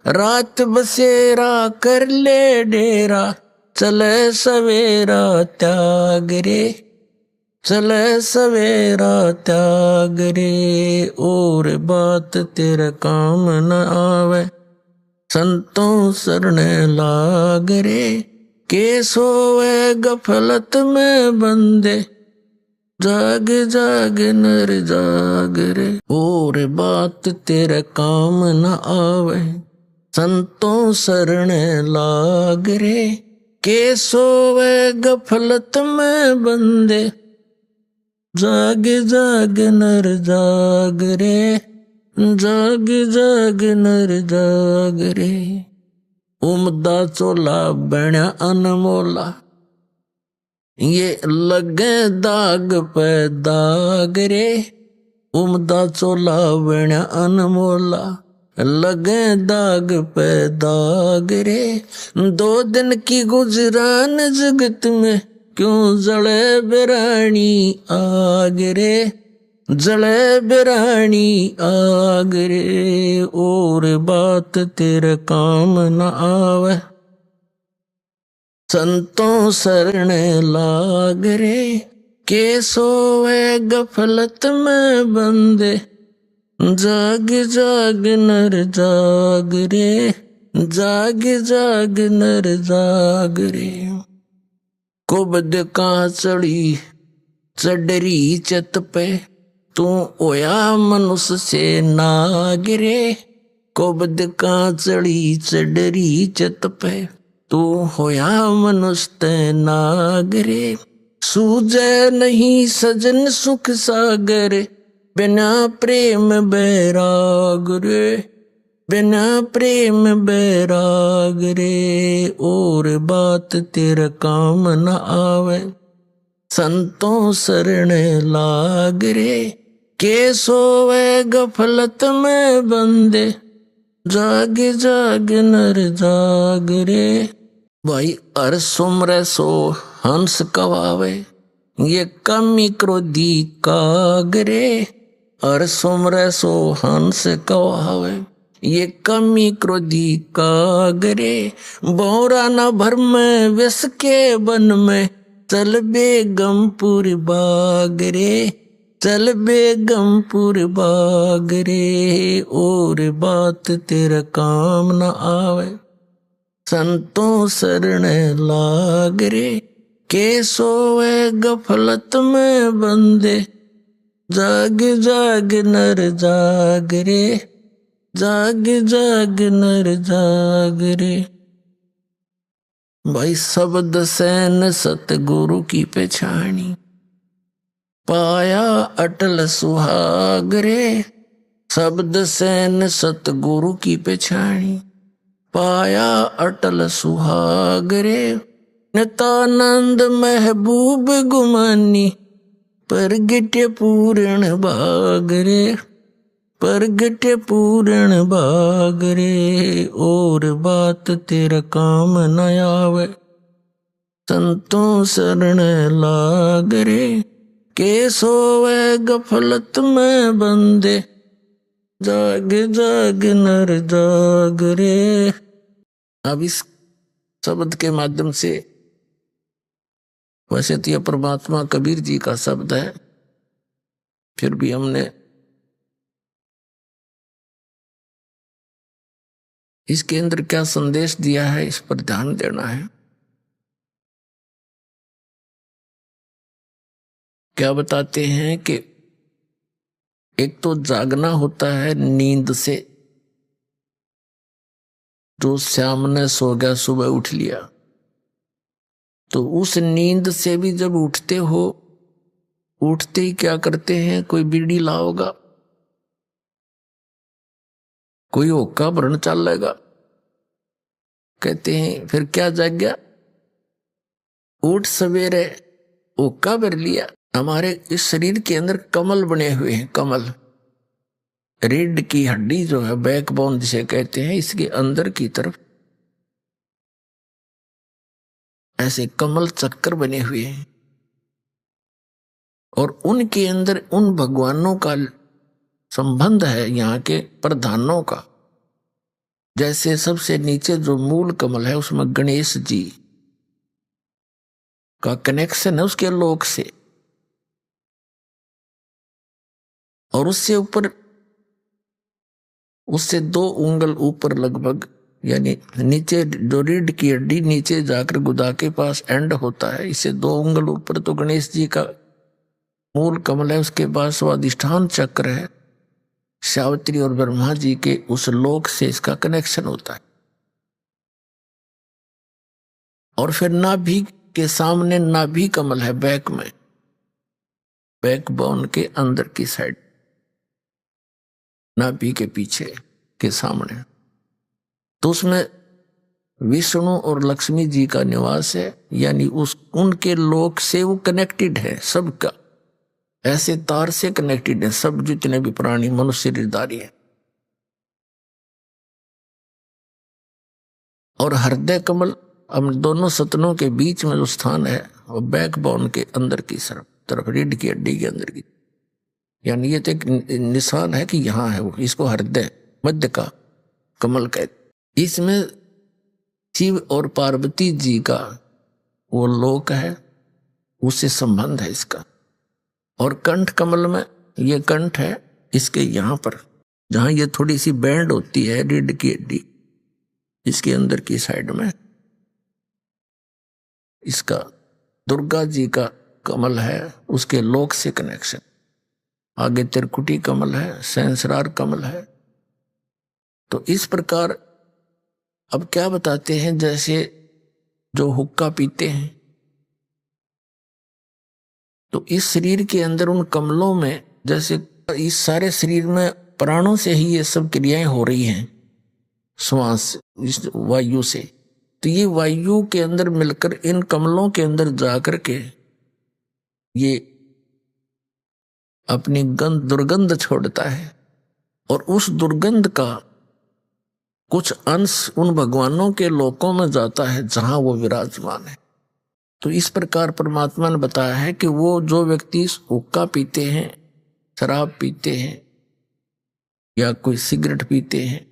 रात बसेरा कर ले डेरा, चले सवेरा त्याग रे, चले सवेरा त्याग रे। और बात तेरे काम न आवे, संतों शरण लाग रे। के सोवे गफलत में बंदे, जाग जाग नर जाग रे। और बात तेरे काम न आवे, संतों शरण लाग रे। के सोवे गफलत में बंदे, जाग जाग नर जाग रे, जाग जाग नर जाग रे। उमदा चोला बण्या अनमोला, ये लगे दाग पे दाग रे। उमदा चोला बण्या अनमोला, लगे दाग पे दाग रे। 2 दिन की गुजरान जगत में, क्यों जले बिरानी आग रे, जले बिरानी आग रे। और बात तेरे काम न आवे, संतों शरण लाग रे। के सोवे गफलत में बंदे, जाग जाग नर जाग रे, जाग जाग नर जाग रे। कुबद का चढ़ी चडरी चत पे, तू ओया मनुष्य से नाग रे। कुबद का चढ़ी चडरी चत पे, तू होया मनुष्य ते नाग रे। सूझे नहीं सजन सुख सागर, बिना प्रेम बैराग रे, बिना प्रेम बैराग रे। और बात तेरे काम न आवे, संतों शरण लाग रे। के सोवे गफलत में बंदे, जाग जाग नर जाग रे। भाई हर सुमरे सो हंस कवावे, ये कमी क्रोधी काग रे। हर सुमरे सो हंस कवावे, ये कमी क्रोधी काग रे। बोरा न भर में विष के वन में, चल बेगमपुर बाग रे, चल बेगमपुर बाग रे। और बात तेरा काम न आवे, संतों शरण लाग रे। के सोवे गफलत में बंदे, जाग जाग नर जाग रे, जाग जाग नर जाग रे। भाई शब्द सैन सतगुरु की पहचानी, पाया अटल सुहाग रे। शब्द सैन सतगुरु की पहचानी, पाया अटल सुहाग रे। नितानंद महबूब गुमानी, परगटे पूर्ण भाग रे, परगटे पूर्ण भाग रे। और बात तेरा काम न आवे, संतों शरण लाग रे। के सोवे गफलत में बंदे, जाग जाग नर जाग रे। अब इस शब्द के माध्यम से, वैसे तो यह परमात्मा कबीर जी का शब्द है, फिर भी हमने इसके अंदर क्या संदेश दिया है इस पर ध्यान देना है। क्या बताते हैं कि एक तो जागना होता है नींद से, जो श्याम ने सो गया सुबह उठ लिया, तो उस नींद से भी जब उठते हो, उठते ही क्या करते हैं, कोई बीड़ी लाओगा, कोई होक्का भरण चलेगा, कहते हैं फिर क्या जाग गया, उठ सवेरे होक्का भर लिया। हमारे इस शरीर के अंदर कमल बने हुए हैं, कमल, रीढ़ की हड्डी जो है, बैकबोन जिसे कहते हैं, इसके अंदर की तरफ ऐसे कमल चक्कर बने हुए हैं, और उनके अंदर उन भगवानों का संबंध है, यहाँ के प्रधानों का। जैसे सबसे नीचे जो मूल कमल है उसमें गणेश जी का कनेक्शन है उसके लोक से, और उससे ऊपर, उससे 2 उंगल ऊपर लगभग, यानी नीचे जो रीढ़ की हड्डी नीचे जाकर गुदा के पास एंड होता है, इससे 2 उंगल ऊपर तो गणेश जी का मूल कमल है, उसके बाद स्वादिष्ठान चक्र है, सावित्री और ब्रह्मा जी के उस लोक से इसका कनेक्शन होता है। और फिर नाभि के सामने नाभि कमल है, बैक में, बैकबोन के अंदर की साइड, नाभि के पीछे के सामने, तो उसमें विष्णु और लक्ष्मी जी का निवास है, यानी उस उनके लोक से वो कनेक्टेड है सबका, ऐसे तार से कनेक्टेड है सब जितने भी प्राणी मनुष्य शरीरधारी हैं। और हृदय कमल हम दोनों सतनों के बीच में जो स्थान है वो बैकबोन के अंदर की तरफ रीढ़ की हड्डी के अंदर की, यानी ये तो एक निशान है कि यहाँ है वो, इसको हृदय मध्य का कमल कहते। इसमें शिव और पार्वती जी का वो लोक है, उससे संबंध है इसका। और कंठ कमल में, ये कंठ है, इसके यहाँ पर जहाँ ये थोड़ी सी बैंड होती है रीढ़ की हड्डी, इसके अंदर की साइड में इसका दुर्गा जी का कमल है, उसके लोक से कनेक्शन। आगे त्रिकुटी कमल है, सहस्रार कमल है। तो इस प्रकार अब क्या बताते हैं, जैसे जो हुक्का पीते हैं, तो इस शरीर के अंदर उन कमलों में, जैसे इस सारे शरीर में प्राणों से ही ये सब क्रियाएं हो रही हैं, श्वास इस वायु से, तो ये वायु के अंदर मिलकर इन कमलों के अंदर जाकर के ये अपनी दुर्गंध छोड़ता है, और उस दुर्गंध का कुछ अंश उन भगवानों के लोकों में जाता है जहां वो विराजमान है। तो इस प्रकार परमात्मा ने बताया है कि वो जो व्यक्ति हुक्का पीते हैं, शराब पीते हैं, या कोई सिगरेट पीते हैं,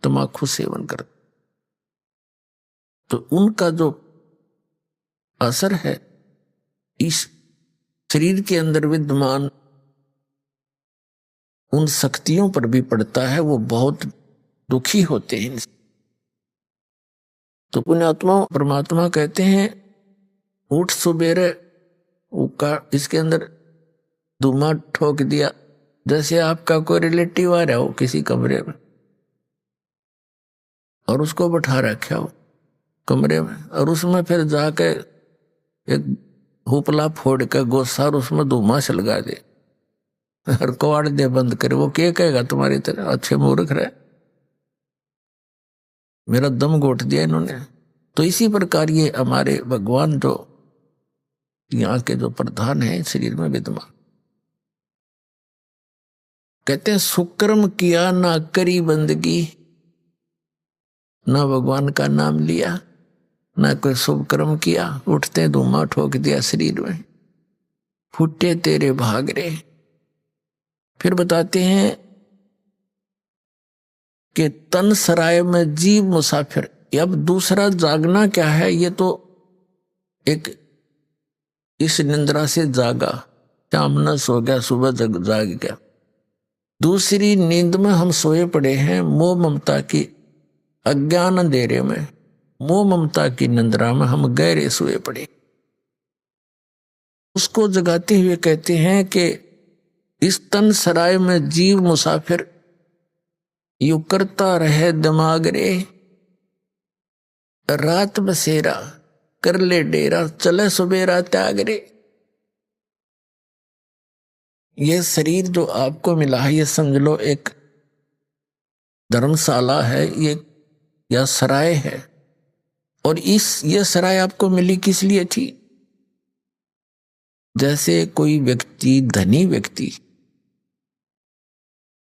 तम्बाकू सेवन करते, तो उनका जो असर है इस शरीर के अंदर विद्यमान उन शक्तियों पर भी पड़ता है, वो बहुत दुखी होते हैं। तो पुण्यात्मा परमात्मा कहते हैं, उठ सुबेरे हुक्का, इसके अंदर धुआं ठोक दिया, जैसे आपका कोई रिलेटिव आ रहा हो किसी कमरे में और उसको बैठा रखा हो कमरे में, और उसमें फिर जाके एक हुपला फोड़ के गोसार उसमें धुआं से लगा दे और कवाड़ दे बंद करे, वो क्या कहेगा तुम्हारी तरह, अच्छे मूर्ख रहे, मेरा दम घोट दिया इन्होंने। तो इसी प्रकार ये हमारे भगवान जो यहाँ के जो प्रधान है शरीर में विद्यमान, कहते हैं सुकर्म किया ना करी बंदगी, ना भगवान का नाम लिया, ना कोई शुभ कर्म किया, उठते धुआं ठोक दिया शरीर में, फूटे तेरे भाग रे। फिर बताते हैं कि तन सराय में जीव मुसाफिर। अब दूसरा जागना क्या है, ये तो एक इस निंद्रा से जागा, शाम न सो गया सुबह जाग गया। दूसरी नींद में हम सोए पड़े हैं, मोह ममता की अज्ञान अंधेरे में, मोह ममता की निंद्रा में हम गहरे सोए पड़े। उसको जगाते हुए कहते हैं कि इस तन सराय में जीव मुसाफिर, यू करता रहे दिमाग रे, रात बसेरा कर ले डेरा, चले सुबेरा त्याग रे। ये शरीर जो आपको मिला है, ये समझ लो एक धर्मशाला है ये, या सराय है। और ये सराय आपको मिली किस लिए थी? जैसे कोई व्यक्ति, धनी व्यक्ति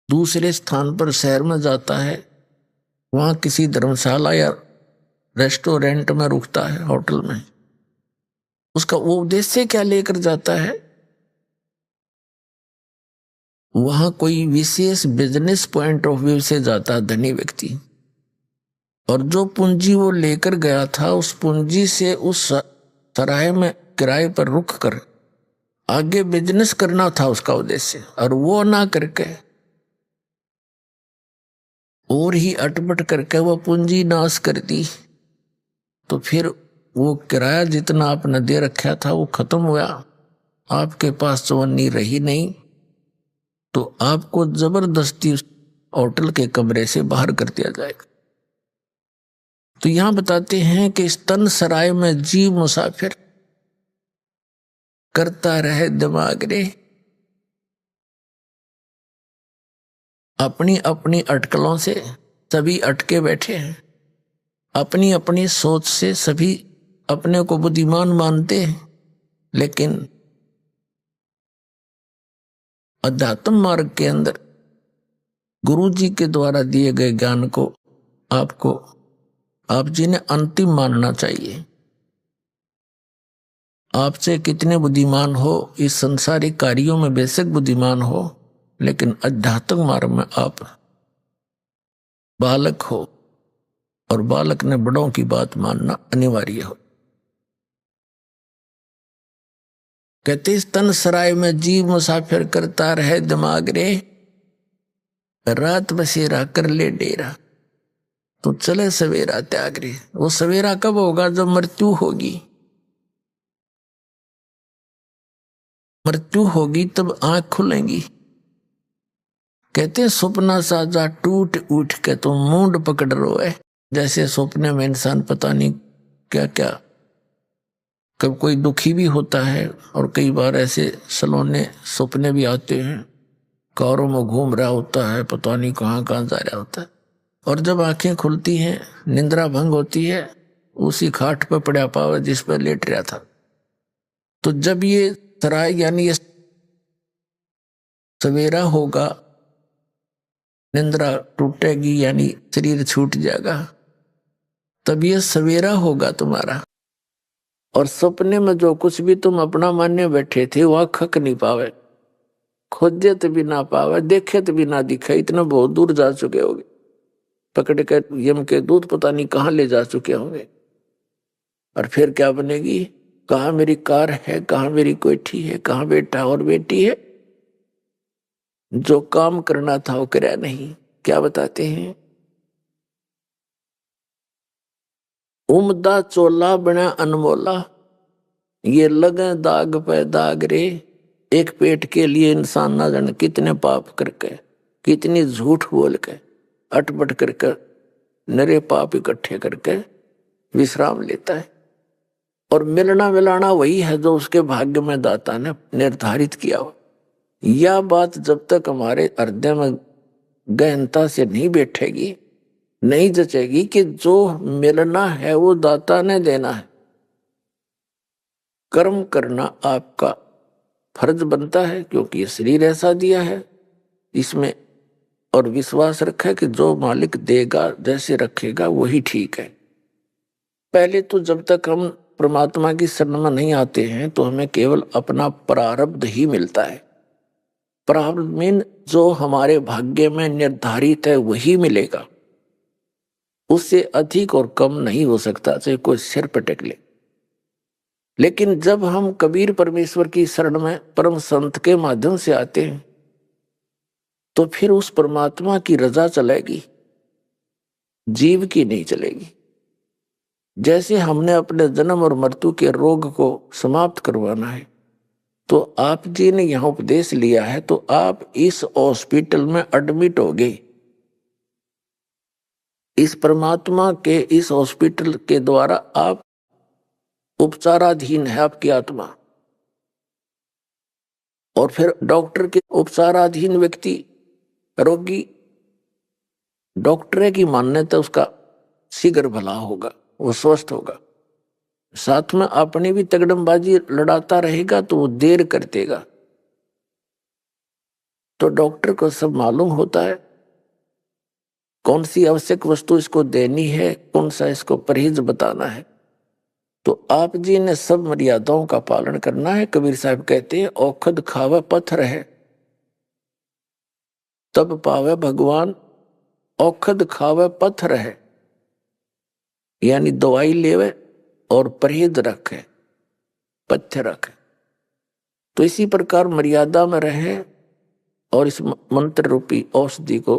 दूसरे स्थान पर शहर में जाता है, वहां किसी धर्मशाला या रेस्टोरेंट में रुकता है, होटल में, उसका वो उद्देश्य क्या लेकर जाता है? वहां कोई विशेष बिजनेस पॉइंट ऑफ व्यू से जाता है धनी व्यक्ति, और जो पूंजी वो लेकर गया था उस पूंजी से उस सराय में किराए पर रुक कर आगे बिजनेस करना था उसका उद्देश्य, और वो ना करके और ही अटपट करके वो पूंजी नाश कर दी, तो फिर वो किराया जितना आपने दे रखा था वो खत्म हुआ, आपके पास चवन्नी रही नहीं, तो आपको जबरदस्ती होटल के कमरे से बाहर कर दिया जाएगा। तो यहां बताते हैं कि इस तन सराय में जीव मुसाफिर, करता रहे दिमाग रे, अपनी अपनी अटकलों से सभी अटके बैठे हैं, अपनी अपनी सोच से सभी अपने को बुद्धिमान मानते हैं, लेकिन अध्यात्म मार्ग के अंदर गुरु जी के द्वारा दिए गए ज्ञान को आप जी ने अंतिम मानना चाहिए। आपसे कितने बुद्धिमान हो, इस संसारिक कार्यों में बेशक बुद्धिमान हो, लेकिन आध्यात्मिक मार्ग में आप बालक हो, और बालक ने बड़ों की बात मानना अनिवार्य हो। कहते इस तन सराय में जीव मुसाफिर, करता रहे दिमाग रे, रात बसेरा कर ले डेरा, तो चले सवेरा त्याग रे। वो सवेरा कब होगा? जब मृत्यु होगी। मृत्यु होगी तब आंख खुलेंगी। कहते हैं सपना साजा टूट उठ के तो मूंड पकड़ रोए। जैसे सपने में इंसान पता नहीं क्या क्या, कब कोई दुखी भी होता है, और कई बार ऐसे सलोने सपने भी आते हैं, कारों में घूम रहा होता है, पता नहीं कहाँ कहाँ जा रहा होता है, और जब आंखें खुलती हैं, निंद्रा भंग होती है, उसी खाट पर पड़ा पावा जिस पर लेट रहा था। तो जब ये सराय यानी ये सवेरा होगा, निंद्रा टूटेगी यानी शरीर छूट जाएगा, तब ये सवेरा होगा तुम्हारा। और सपने में जो कुछ भी तुम अपना मानने बैठे थे वह खक नहीं पावे, खोजे तो भी ना पावे, देखे तो भी ना दिखे, इतना बहुत दूर जा चुके होगे, पकड़ कर यम के दूध पता नहीं कहाँ ले जा चुके होंगे। और फिर क्या बनेगी? कहाँ मेरी कार है, कहाँ मेरी कोठी है, कहाँ बेटा और बेटी है? जो काम करना था वो करया नहीं। क्या बताते हैं? उमदा चोला बना अनमोला, ये लगे दाग पे दाग रे। एक पेट के लिए इंसान ना जाने कितने पाप करके, कितनी झूठ बोल के, अटपट करके, नरे पाप इकट्ठे करके विश्राम लेता है। और मिलना मिलाना वही है जो उसके भाग्य में दाता ने निर्धारित किया हो। यह बात जब तक हमारे हृदय में गहनता से नहीं बैठेगी, नहीं जचेगी कि जो मिलना है वो दाता ने देना है। कर्म करना आपका फर्ज बनता है, क्योंकि ये शरीर ऐसा दिया है इसमें, और विश्वास रखा कि जो मालिक देगा, जैसे रखेगा वही ठीक है। पहले तो जब तक हम परमात्मा की शरण में नहीं आते हैं तो हमें केवल अपना प्रारब्ध ही मिलता है। प्रारब्ध में जो हमारे भाग्य में निर्धारित है वही मिलेगा। उससे अधिक और कम नहीं हो सकता, चाहे कोई सिर पटक ले। लेकिन जब हम कबीर परमेश्वर की शरण में परम संत के माध्यम से आते हैं तो फिर उस परमात्मा की रजा चलेगी, जीव की नहीं चलेगी। जैसे हमने अपने जन्म और मृत्यु के रोग को समाप्त करवाना है तो आप जी ने यहां उपदेश लिया है, तो आप इस हॉस्पिटल में एडमिट हो गए। इस परमात्मा के इस हॉस्पिटल के द्वारा आप उपचाराधीन है आपकी आत्मा, और फिर डॉक्टर के उपचाराधीन व्यक्ति रोगी, डॉक्टर की मान्यता उसका शीघ्र भला होगा, वो स्वस्थ होगा। साथ में अपनी भी तगड़मबाजी लड़ाता रहेगा तो वो देर कर देगा। तो डॉक्टर को सब मालूम होता है कौन सी आवश्यक वस्तु इसको देनी है, कौन सा इसको परहेज बताना है। तो आप जी ने सब मर्यादाओं का पालन करना है। कबीर साहब कहते हैं औखद खावे पत्थर है तब पावे भगवान, औखद खावे पत्थर है, यानी दवाई लेवे और परहेज रखे, पथ्य रखे। तो इसी प्रकार मर्यादा में रहे और इस मंत्र रूपी औषधि को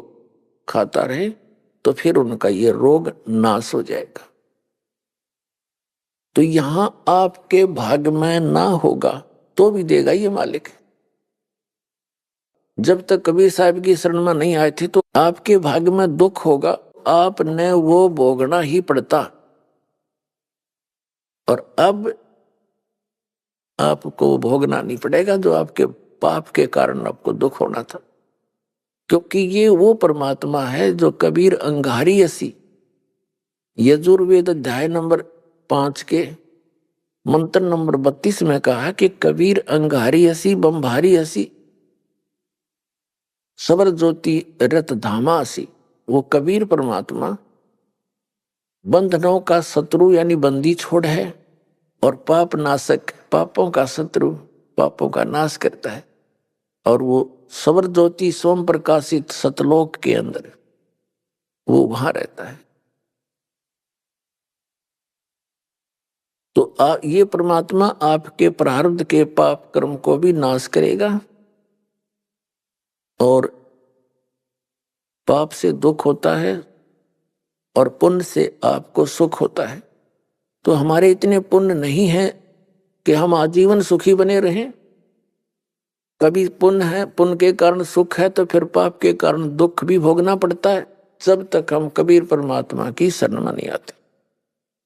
खाता रहे तो फिर उनका ये रोग नाश हो जाएगा। तो यहां आपके भाग में ना होगा तो भी देगा ये मालिक। जब तक कबीर साहब की शरण में नहीं आए थे तो आपके भाग में दुख होगा, आपने वो भोगना ही पड़ता। और अब आपको भोगना नहीं पड़ेगा जो आपके पाप के कारण आपको दुख होना था, क्योंकि ये वो परमात्मा है जो कबीर अंगारी असी यजुर्वेद अध्याय नंबर 5 के मंत्र नंबर 32 में कहा कि कबीर अंगारी असी बम्भारी असी सबर ज्योति रत धामा असी। वो कबीर परमात्मा बंधनों का शत्रु यानी बंदी छोड़ है और पाप नाशक, पापों का शत्रु, पापों का नाश करता है। और वो सबर ज्योति सोम प्रकाशित सतलोक के अंदर वो वहां रहता है। तो ये परमात्मा आपके प्रारब्ध के पाप कर्म को भी नाश करेगा और पाप से दुख होता है और पुण्य से आपको सुख होता है। तो हमारे इतने पुण्य नहीं है कि हम आजीवन सुखी बने रहें। कभी पुण्य है, पुण्य के कारण सुख है, तो फिर पाप के कारण दुख भी भोगना पड़ता है जब तक हम कबीर परमात्मा की शरण में नहीं आते।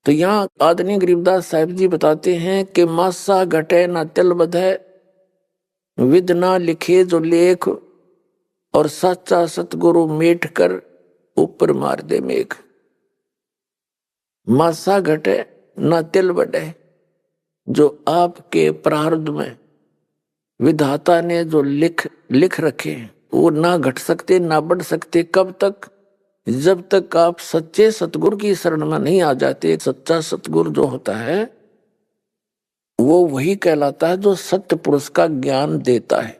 तो यहाँ आदरणीय गरीबदास साहिब जी बताते हैं कि मासा घटे ना तिल बधे, विद ना लिखे जो लेख, और सच्चा सतगुरु मेट कर ऊपर मार दे मेघ। मासा घटे ना तिल बढ़े, जो आपके प्रारब्ध में विधाता ने जो लिख रखे वो ना घट सकते ना बढ़ सकते। कब तक? जब तक आप सच्चे सतगुरु की शरण में नहीं आ जाते। सच्चा सतगुरु जो होता है वो वही कहलाता है जो सत्य पुरुष का ज्ञान देता है।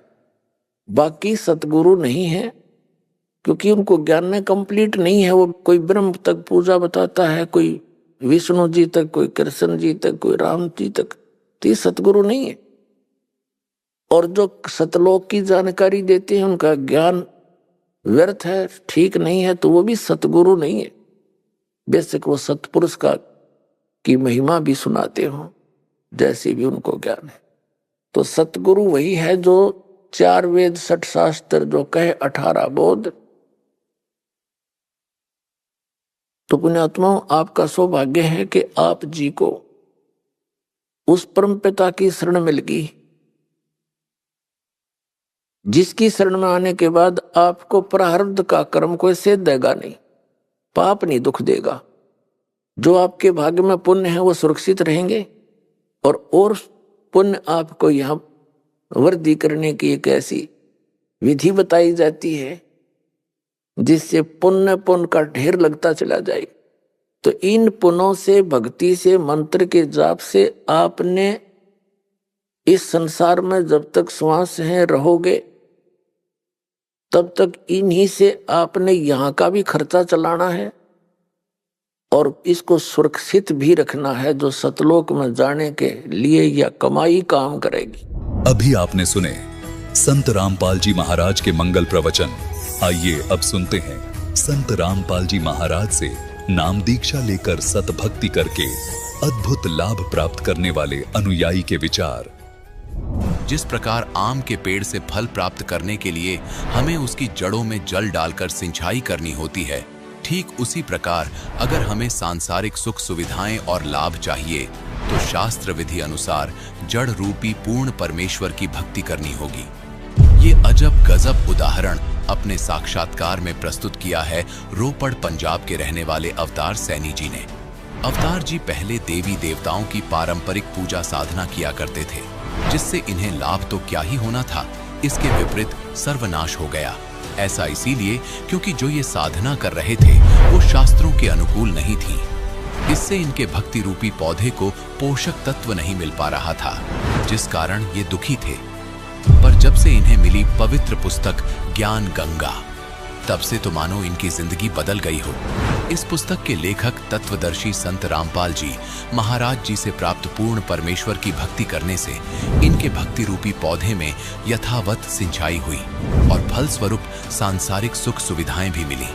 बाकी सतगुरु नहीं है, क्योंकि उनको ज्ञान में कंप्लीट नहीं है। वो कोई ब्रह्म तक पूजा बताता है, कोई विष्णु जी तक, कोई कृष्ण जी तक, कोई राम जी तक, तो ये सतगुरु नहीं है। और जो सतलोक की जानकारी देते हैं उनका ज्ञान व्यर्थ है, ठीक नहीं है, तो वो भी सतगुरु नहीं है। बेशक वो सतपुरुष की महिमा भी सुनाते हो, जैसे भी उनको ज्ञान है। तो सतगुरु वही है जो 4 वेद 6 शास्त्र जो कहे 18 बोध। तो पुण्यात्माओं, आपका सौभाग्य है कि आप जी को उस परम पिता की शरण मिल गई, जिसकी शरण में आने के बाद आपको प्रारब्ध का कर्म कोई सेध देगा नहीं, पाप नहीं दुख देगा। जो आपके भाग्य में पुण्य है वो सुरक्षित रहेंगे, और पुण्य आपको यहाँ वृद्धि करने की एक ऐसी विधि बताई जाती है जिससे पुण्य का ढेर लगता चला जाए। तो इन पुण्यों से, भक्ति से, मंत्र के जाप से आपने इस संसार में जब तक श्वास है रहोगे तब तक इन्हीं से आपने यहाँ का भी खर्चा चलाना है और इसको सुरक्षित भी रखना है, जो सतलोक में जाने के लिए यह कमाई काम करेगी। अभी आपने सुने संत रामपाल जी महाराज के मंगल प्रवचन। आइए अब सुनते हैं संत रामपाल जी महाराज से नाम दीक्षा लेकर सतभक्ति करके अद्भुत लाभ प्राप्त करने वाले अनुयायी के विचार। जिस प्रकार आम के पेड़ से फल प्राप्त करने के लिए हमें उसकी जड़ों में जल डालकर सिंचाई करनी होती है, ठीक उसी प्रकार अगर हमें सांसारिक सुख सुविधाएं और लाभ चाहिए तो शास्त्र विधि अनुसार जड़ रूपी पूर्ण परमेश्वर की भक्ति करनी होगी। ये अजब गजब उदाहरण अपने साक्षात्कार में प्रस्तुत किया है रोपड़ पंजाब के रहने वाले अवतार सैनी जी ने। अवतार जी पहले देवी देवताओं की पारंपरिक पूजा साधना किया करते थे, जिससे इन्हें लाभ तो क्या ही होना था, इसके विपरीत सर्वनाश हो गया। ऐसा इसीलिए क्योंकि जो ये साधना कर रहे थे वो शास्त्रों के अनुकूल नहीं थी। इससे इनके भक्ति रूपी पौधे को पोषक तत्व नहीं मिल पा रहा था, जिस कारण ये दुखी थे। पर जब से इन्हें मिली पवित्र पुस्तक ज्ञान गंगा, तब से तो मानो इनकी जिंदगी बदल गई हो। इस पुस्तक के लेखक तत्वदर्शी संत रामपाल जी महाराज जी से प्राप्त पूर्ण परमेश्वर की भक्ति करने से इनके भक्ति रूपी पौधे में यथावत सिंचाई हुई और फलस्वरूप सांसारिक सुख सुविधाएं भी मिली।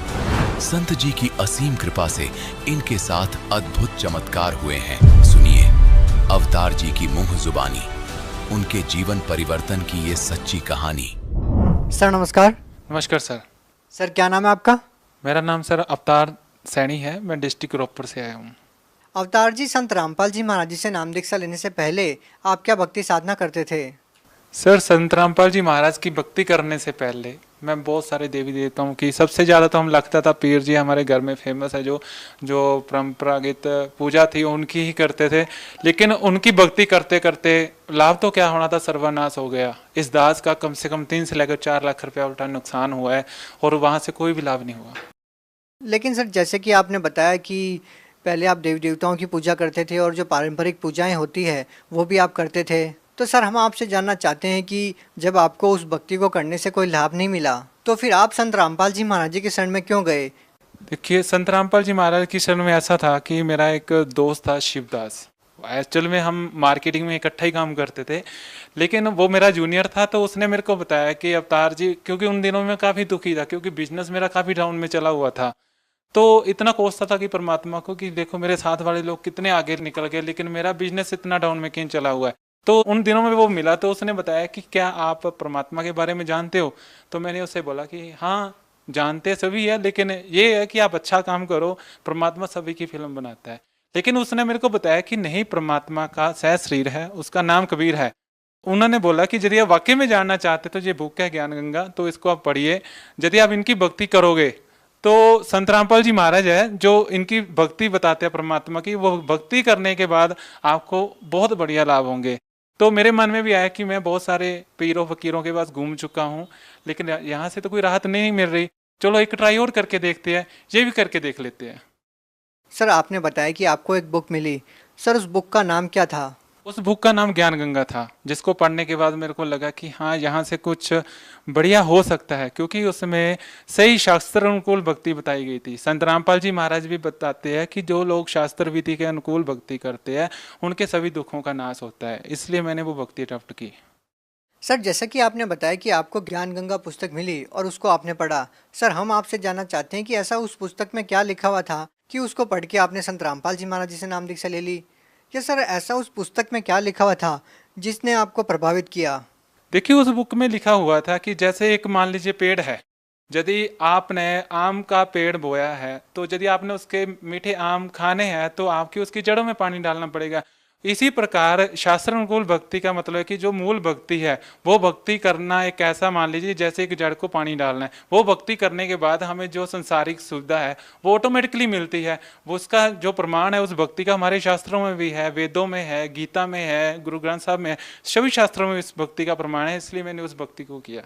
संत जी की असीम कृपा से इनके साथ अद्भुत चमत्कार हुए हैं। सुनिए अवतार जी की मुंह जुबानी, उनके जीवन परिवर्तन की ये सच्ची कहानी। सर नमस्कार। नमस्कार सर। सर क्या नाम है आपका? मेरा नाम सर अवतार सैनी है, मैं डिस्ट्रिक्ट रोपड़ से आया हूँ। अवतार जी, संत रामपाल जी महाराज जी से नाम दीक्षा लेने से पहले आप क्या भक्ति साधना करते थे? सर संत रामपाल जी महाराज की भक्ति करने से पहले मैं बहुत सारे देवी देवताओं की, सबसे ज़्यादा तो हम लगता था पीर जी हमारे घर में फेमस है, जो परंपरागत पूजा थी उनकी ही करते थे। लेकिन उनकी भक्ति करते करते लाभ तो क्या होना था, सर्वनाश हो गया। इस दास का कम से कम 3 से लेकर 4 लाख रुपया उल्टा नुकसान हुआ है और वहाँ से कोई भी लाभ नहीं हुआ। लेकिन सर जैसे कि आपने बताया कि पहले आप देवी देवताओं की पूजा करते थे और जो पारंपरिक पूजाएं होती है वो भी आप करते थे, तो सर हम आपसे जानना चाहते हैं कि जब आपको उस भक्ति को करने से कोई लाभ नहीं मिला तो फिर आप संत रामपाल जी महाराज जी के शरण में क्यों गए? देखिए संत रामपाल जी महाराज की शरण में ऐसा था कि मेरा एक दोस्त था शिवदास। एक्चुअल में हम मार्केटिंग में इकट्ठा ही काम करते थे, लेकिन वो मेरा जूनियर था। तो उसने मेरे को बताया कि अवतार जी, क्योंकि उन दिनों में काफ़ी दुखी था क्योंकि बिजनेस मेरा काफ़ी डाउन में चला हुआ था, तो इतना कोसता था कि परमात्मा को कि देखो मेरे साथ वाले लोग कितने आगे निकल गए लेकिन मेरा बिजनेस इतना डाउन में क्यों चला हुआ है। तो उन दिनों में वो मिला तो उसने बताया कि क्या आप परमात्मा के बारे में जानते हो? तो मैंने उससे बोला कि हाँ जानते सभी है, लेकिन ये है कि आप अच्छा काम करो, परमात्मा सभी की फिल्म बनाता है। लेकिन उसने मेरे को बताया कि नहीं, परमात्मा का सह शरीर है, उसका नाम कबीर है। उन्होंने बोला कि यदि आप वाकई में जानना चाहते तो ये बुक है ज्ञान गंगा, तो इसको आप पढ़िए। यदि आप इनकी भक्ति करोगे तो संत रामपाल जी महाराज है जो इनकी भक्ति बताते हैं परमात्मा की, वो भक्ति करने के बाद आपको बहुत बढ़िया लाभ होंगे। तो मेरे मन में भी आया कि मैं बहुत सारे पीरों फकीरों के पास घूम चुका हूँ लेकिन यहाँ से तो कोई राहत नहीं मिल रही, चलो एक ट्राई और करके देखते हैं, ये भी करके देख लेते हैं। सर आपने बताया कि आपको एक बुक मिली, सर उस बुक का नाम क्या था? उस बुक का नाम ज्ञान गंगा था, जिसको पढ़ने के बाद मेरे को लगा कि हाँ यहाँ से कुछ बढ़िया हो सकता है, क्योंकि उसमें सही शास्त्र अनुकूल भक्ति बताई गई थी। संत रामपाल जी महाराज भी बताते हैं कि जो लोग शास्त्र विधि के अनुकूल भक्ति करते हैं उनके सभी दुखों का नाश होता है, इसलिए मैंने वो भक्ति अडॉप्ट की। सर जैसा कि आपने बताया कि आपको ज्ञान गंगा पुस्तक मिली और उसको आपने पढ़ा, सर हम आपसे जानना चाहते हैं कि ऐसा उस पुस्तक में क्या लिखा हुआ था कि उसको पढ़ के आपने संत रामपाल जी महाराज जी से नाम दीक्षा ले ली? या सर ऐसा उस पुस्तक में क्या लिखा हुआ था जिसने आपको प्रभावित किया? देखिए उस बुक में लिखा हुआ था कि जैसे एक मान लीजिए पेड़ है, यदि आपने आम का पेड़ बोया है तो यदि आपने उसके मीठे आम खाने हैं तो आपकी उसकी जड़ों में पानी डालना पड़ेगा। इसी प्रकार शास्त्र अनुकूल भक्ति का मतलब है कि जो मूल भक्ति है वो भक्ति करना एक ऐसा मान लीजिए जैसे एक जड़ को पानी डालना है। वो भक्ति करने के बाद हमें जो संसारिक सुविधा है वो ऑटोमेटिकली मिलती है। वो उसका जो प्रमाण है उस भक्ति का हमारे शास्त्रों में भी है, वेदों में है, गीता में है, गुरु ग्रंथ साहब में है, सभी शास्त्रों में इस भक्ति का प्रमाण है, इसलिए मैंने उस भक्ति को किया।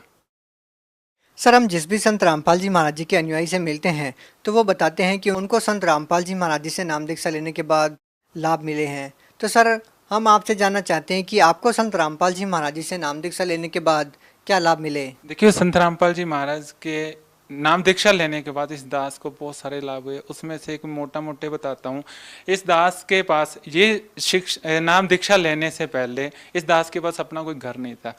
सर हम जिस भी संत रामपाल जी महाराज जी के अनुयायी से मिलते हैं तो वो बताते हैं कि उनको संत रामपाल जी महाराज जी से नाम दीक्षा लेने के बाद लाभ मिले हैं। तो सर हम आपसे जानना चाहते हैं कि आपको संत रामपाल जी महाराज जी से नाम दीक्षा लेने के बाद क्या लाभ मिले? देखिए संत रामपाल जी महाराज के नाम दीक्षा लेने के बाद इस दास को बहुत सारे लाभ हुए। उसमें से एक मोटा मोटे बताता हूँ। इस दास के पास ये नाम दीक्षा लेने से पहले इस दास के पास अपना कोई घर नहीं था।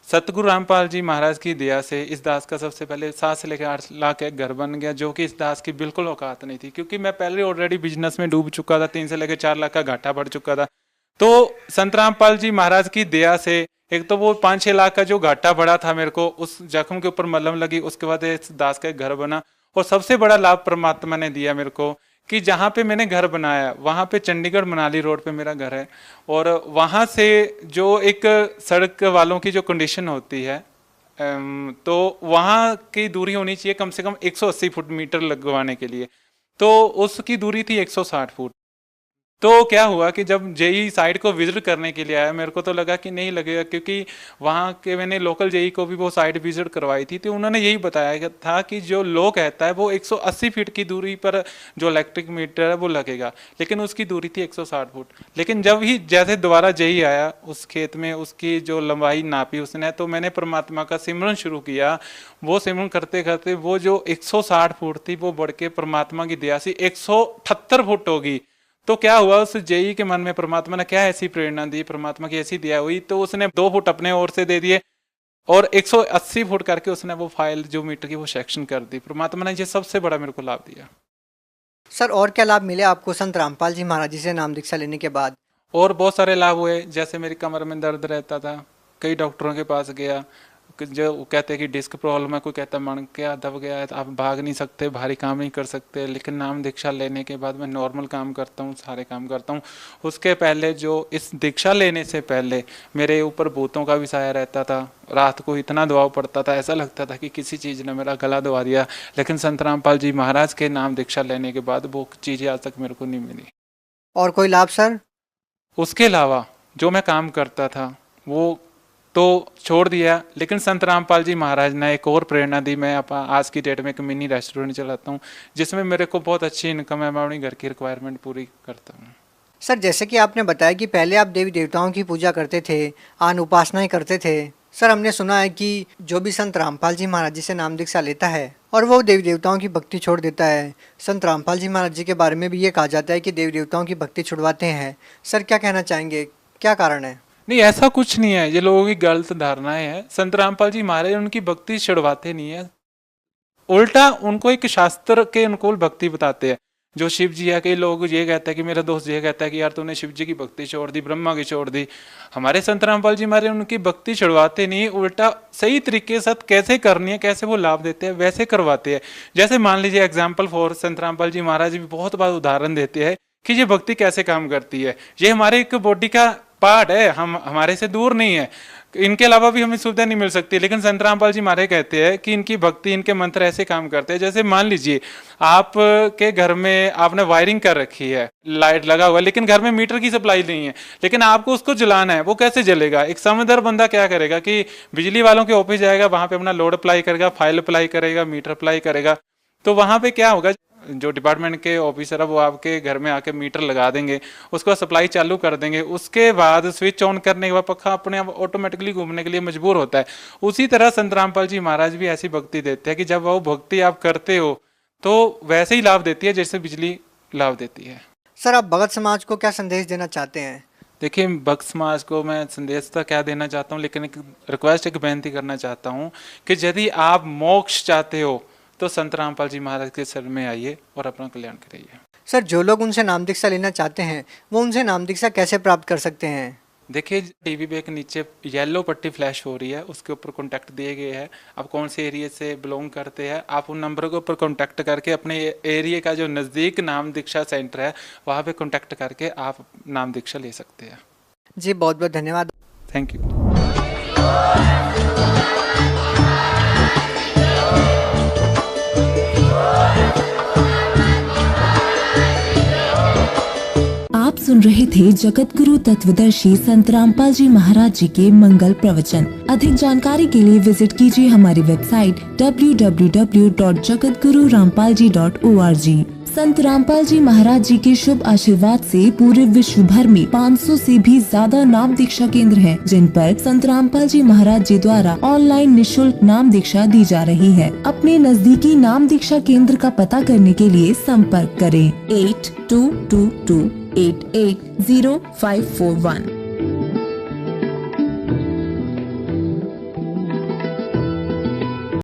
सतगुरु रामपाल जी महाराज की दया से इस दास का सबसे पहले 7 से लेकर 8 लाख एक घर बन गया, जो कि इस दास की बिल्कुल औकात नहीं थी, क्योंकि मैं पहले ऑलरेडी बिजनेस में डूब चुका था। 3 से लेकर 4 लाख का घाटा बढ़ चुका था। तो संत रामपाल जी महाराज की दया से एक तो वो 5-6 लाख का जो घाटा बढ़ा था मेरे को, उस जख्म के ऊपर मलहम लगी, उसके बाद इस दास का एक घर बना। और सबसे बड़ा लाभ परमात्मा ने दिया मेरे को कि जहाँ पे मैंने घर बनाया वहाँ पे चंडीगढ़ मनाली रोड पे मेरा घर है, और वहाँ से जो एक सड़क वालों की जो कंडीशन होती है, तो वहाँ की दूरी होनी चाहिए कम से कम 180 फुट मीटर लगवाने के लिए, तो उसकी दूरी थी 160 फुट। तो क्या हुआ कि जब जेई साइट को विजिट करने के लिए आया, मेरे को तो लगा कि नहीं लगेगा, क्योंकि वहाँ के मैंने लोकल जेई को भी वो साइट विजिट करवाई थी, तो उन्होंने यही बताया था कि जो लो कहता है वो 180 फीट की दूरी पर जो इलेक्ट्रिक मीटर है वो लगेगा, लेकिन उसकी दूरी थी 160 फुट। लेकिन जब ही जैसे दोबारा जेई आया उस खेत में, उसकी जो लंबाई नापी उसने, तो मैंने परमात्मा का सिमरन शुरू किया। वो सिमरन करते करते वो जो 160 फुट थी वो बढ़ के परमात्मा की दया से 178 फुट होगी। तो क्या हुआ, उस जेई के मन में परमात्मा ने क्या ऐसी प्रेरणा दी, परमात्मा की ऐसी दया हुई, तो उसने 2 फुट अपने ओर से दे दिए और 180 फुट करके उसने वो फाइल जो मीटर की वो सेक्शन कर दी। परमात्मा ने ये सबसे बड़ा मेरे को लाभ दिया। सर और क्या लाभ मिले आपको संत रामपाल जी महाराज जी से नाम दीक्षा लेने के बाद? और बहुत सारे लाभ हुए। जैसे मेरी कमर में दर्द रहता था, कई डॉक्टरों के पास गया, जो कहते हैं कि डिस्क प्रॉब्लम है, कोई कहता मन क्या दब गया है, आप भाग नहीं सकते, भारी काम नहीं कर सकते। लेकिन नाम दीक्षा लेने के बाद मैं नॉर्मल काम करता हूँ, सारे काम करता हूँ। उसके पहले जो इस दीक्षा लेने से पहले मेरे ऊपर भूतों का भी साया रहता था, रात को इतना दबाव पड़ता था, ऐसा लगता था कि किसी चीज़ ने मेरा गला दबा दिया। लेकिन संत रामपाल जी महाराज के नाम दीक्षा लेने के बाद वो चीज़ें आज तक मेरे को नहीं मिली। और कोई लाभ सर? उसके अलावा जो मैं काम करता था वो तो छोड़ दिया, लेकिन संत रामपाल जी महाराज ने एक और प्रेरणा दी। मैं आज की डेट में एक मिनी रेस्टोरेंट चलाता हूँ, जिसमें मेरे को बहुत अच्छी इनकम है, मैं अपनी घर की रिक्वायरमेंट पूरी करता हूँ। सर जैसे कि आपने बताया कि पहले आप देवी देवताओं की पूजा करते थे, आन उपासनाएं करते थे। सर हमने सुना है कि जो भी संत रामपाल जी महाराज जी से नाम दीक्षा लेता है और वो देवी देवताओं की भक्ति छोड़ देता है, संत रामपाल जी महाराज जी के बारे में भी ये कहा जाता है कि देवी देवताओं की भक्ति छुड़वाते हैं। सर क्या कहना चाहेंगे, क्या कारण है? नहीं, ऐसा कुछ नहीं है, ये लोगों की गलत धारणाएं हैं। संत रामपाल जी महाराज उनकी भक्ति छुड़वाते नहीं है, उल्टा उनको एक शास्त्र के अनुकूल भक्ति बताते हैं। जो शिव जी है, कई लोग ये कहते हैं कि मेरा दोस्त ये कहता है कि यार तूने शिव जी की भक्ति छोड़ दी, ब्रह्मा की छोड़ दी। हमारे संत रामपाल जी महाराज उनकी भक्ति छुड़वाते नहीं, उल्टा सही तरीके से कैसे करनी है, कैसे वो लाभ देते हैं वैसे करवाते हैं। जैसे मान लीजिए एग्जाम्पल फॉर संत रामपाल जी महाराज भी बहुत बार उदाहरण देते हैं कि ये भक्ति कैसे काम करती है। ये हमारे एक बॉडी का पार्ट है, हम हमारे से दूर नहीं है, इनके अलावा भी हमें सुविधा नहीं मिल सकती। लेकिन संत रामपाल जी महाराज कहते हैं कि इनकी भक्ति, इनके मंत्र ऐसे काम करते हैं। जैसे मान लीजिए आप के घर में आपने वायरिंग कर रखी है, लाइट लगा हुआ है, लेकिन घर में मीटर की सप्लाई नहीं है, लेकिन आपको उसको जलाना है, वो कैसे जलेगा? एक समझदार बंदा क्या करेगा कि बिजली वालों के ऑफिस जाएगा, वहां पे अपना लोड अप्लाई करेगा, फाइल अप्लाई करेगा, मीटर अप्लाई करेगा। तो वहां पे क्या होगा, जो डिपार्टमेंट के ऑफिसर है वो आपके घर में आके मीटर लगा देंगे, उसको सप्लाई चालू कर देंगे, उसके बाद स्विच ऑन करने के बाद पक्का अपने आप ऑटोमेटिकली घूमने के लिए मजबूर होता है। उसी तरह संत रामपाल जी महाराज भी ऐसी भक्ति देते हैं कि जब वो भक्ति आप करते हो तो वैसे ही लाभ देती है जैसे बिजली लाभ देती है। सर आप भगत समाज को क्या संदेश देना चाहते हैं? देखिए, भक्त समाज को मैं संदेश तो क्या देना चाहता हूँ, लेकिन एक रिक्वेस्ट, एक बेनती करना चाहता हूँ कि यदि आप मोक्ष चाहते हो तो संत रामपाल जी महाराज के शरण में आइए और अपना कल्याण करिए। सर जो लोग उनसे नाम दीक्षा लेना चाहते हैं वो उनसे नाम दीक्षा कैसे प्राप्त कर सकते हैं? देखिए, टीवी पे एक नीचे येलो पट्टी फ्लैश हो रही है, उसके ऊपर कॉन्टैक्ट दिए गए हैं। आप कौन से एरिया से बिलोंग करते हैं, आप उन नंबर के ऊपर कॉन्टैक्ट करके अपने एरिया का जो नज़दीक नाम दीक्षा सेंटर है वहाँ पे कॉन्टैक्ट करके आप नाम दीक्षा ले सकते हैं। जी बहुत बहुत धन्यवाद। Thank you. आप सुन रहे थे जगत गुरु तत्वदर्शी संत रामपाल जी महाराज जी के मंगल प्रवचन। अधिक जानकारी के लिए विजिट कीजिए हमारी वेबसाइट www.jagatgururampalji.org। संत रामपाल जी महाराज जी के शुभ आशीर्वाद से पूरे विश्व भर में 500 से भी ज्यादा नाम दीक्षा केंद्र हैं, जिन पर संत रामपाल जी महाराज जी द्वारा ऑनलाइन निशुल्क नाम दीक्षा दी जा रही है। अपने नजदीकी नाम दीक्षा केंद्र का पता करने के लिए संपर्क करें 8222880541।